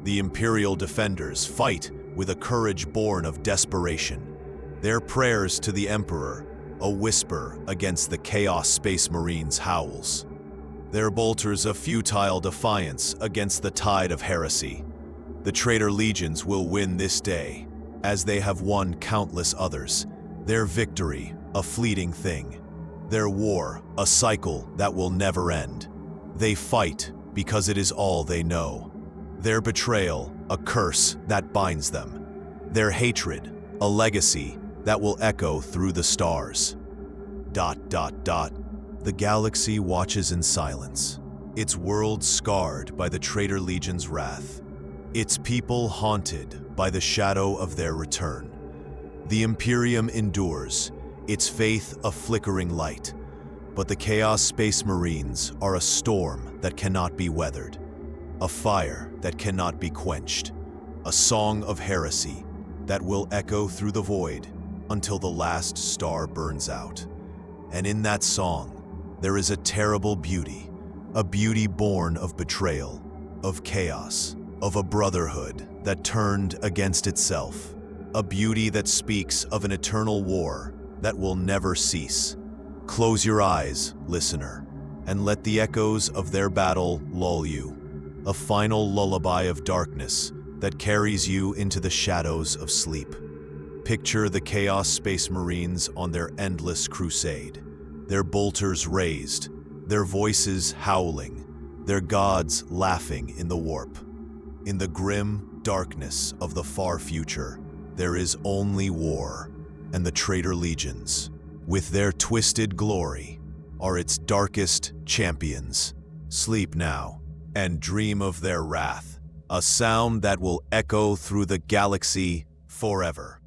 The Imperial defenders fight with a courage born of desperation, their prayers to the Emperor a whisper against the Chaos Space Marines' howls, their bolters a futile defiance against the tide of heresy. The Traitor Legions will win this day, as they have won countless others, their victory a fleeting thing, their war a cycle that will never end. They fight because it is all they know, their betrayal a curse that binds them, their hatred a legacy that will echo through the stars. ... The galaxy watches in silence, its world scarred by the Traitor Legion's wrath, its people haunted by the shadow of their return. The Imperium endures, its faith a flickering light, but the Chaos Space Marines are a storm that cannot be weathered, a fire that cannot be quenched, a song of heresy that will echo through the void until the last star burns out. And in that song, there is a terrible beauty, a beauty born of betrayal, of chaos, of a brotherhood that turned against itself, a beauty that speaks of an eternal war that will never cease. Close your eyes, listener, and let the echoes of their battle lull you, a final lullaby of darkness that carries you into the shadows of sleep. Picture the Chaos Space Marines on their endless crusade, their bolters raised, their voices howling, their gods laughing in the warp. In the grim darkness of the far future, there is only war, and the Traitor Legions, with their twisted glory, are its darkest champions. Sleep now, and dream of their wrath, a sound that will echo through the galaxy forever.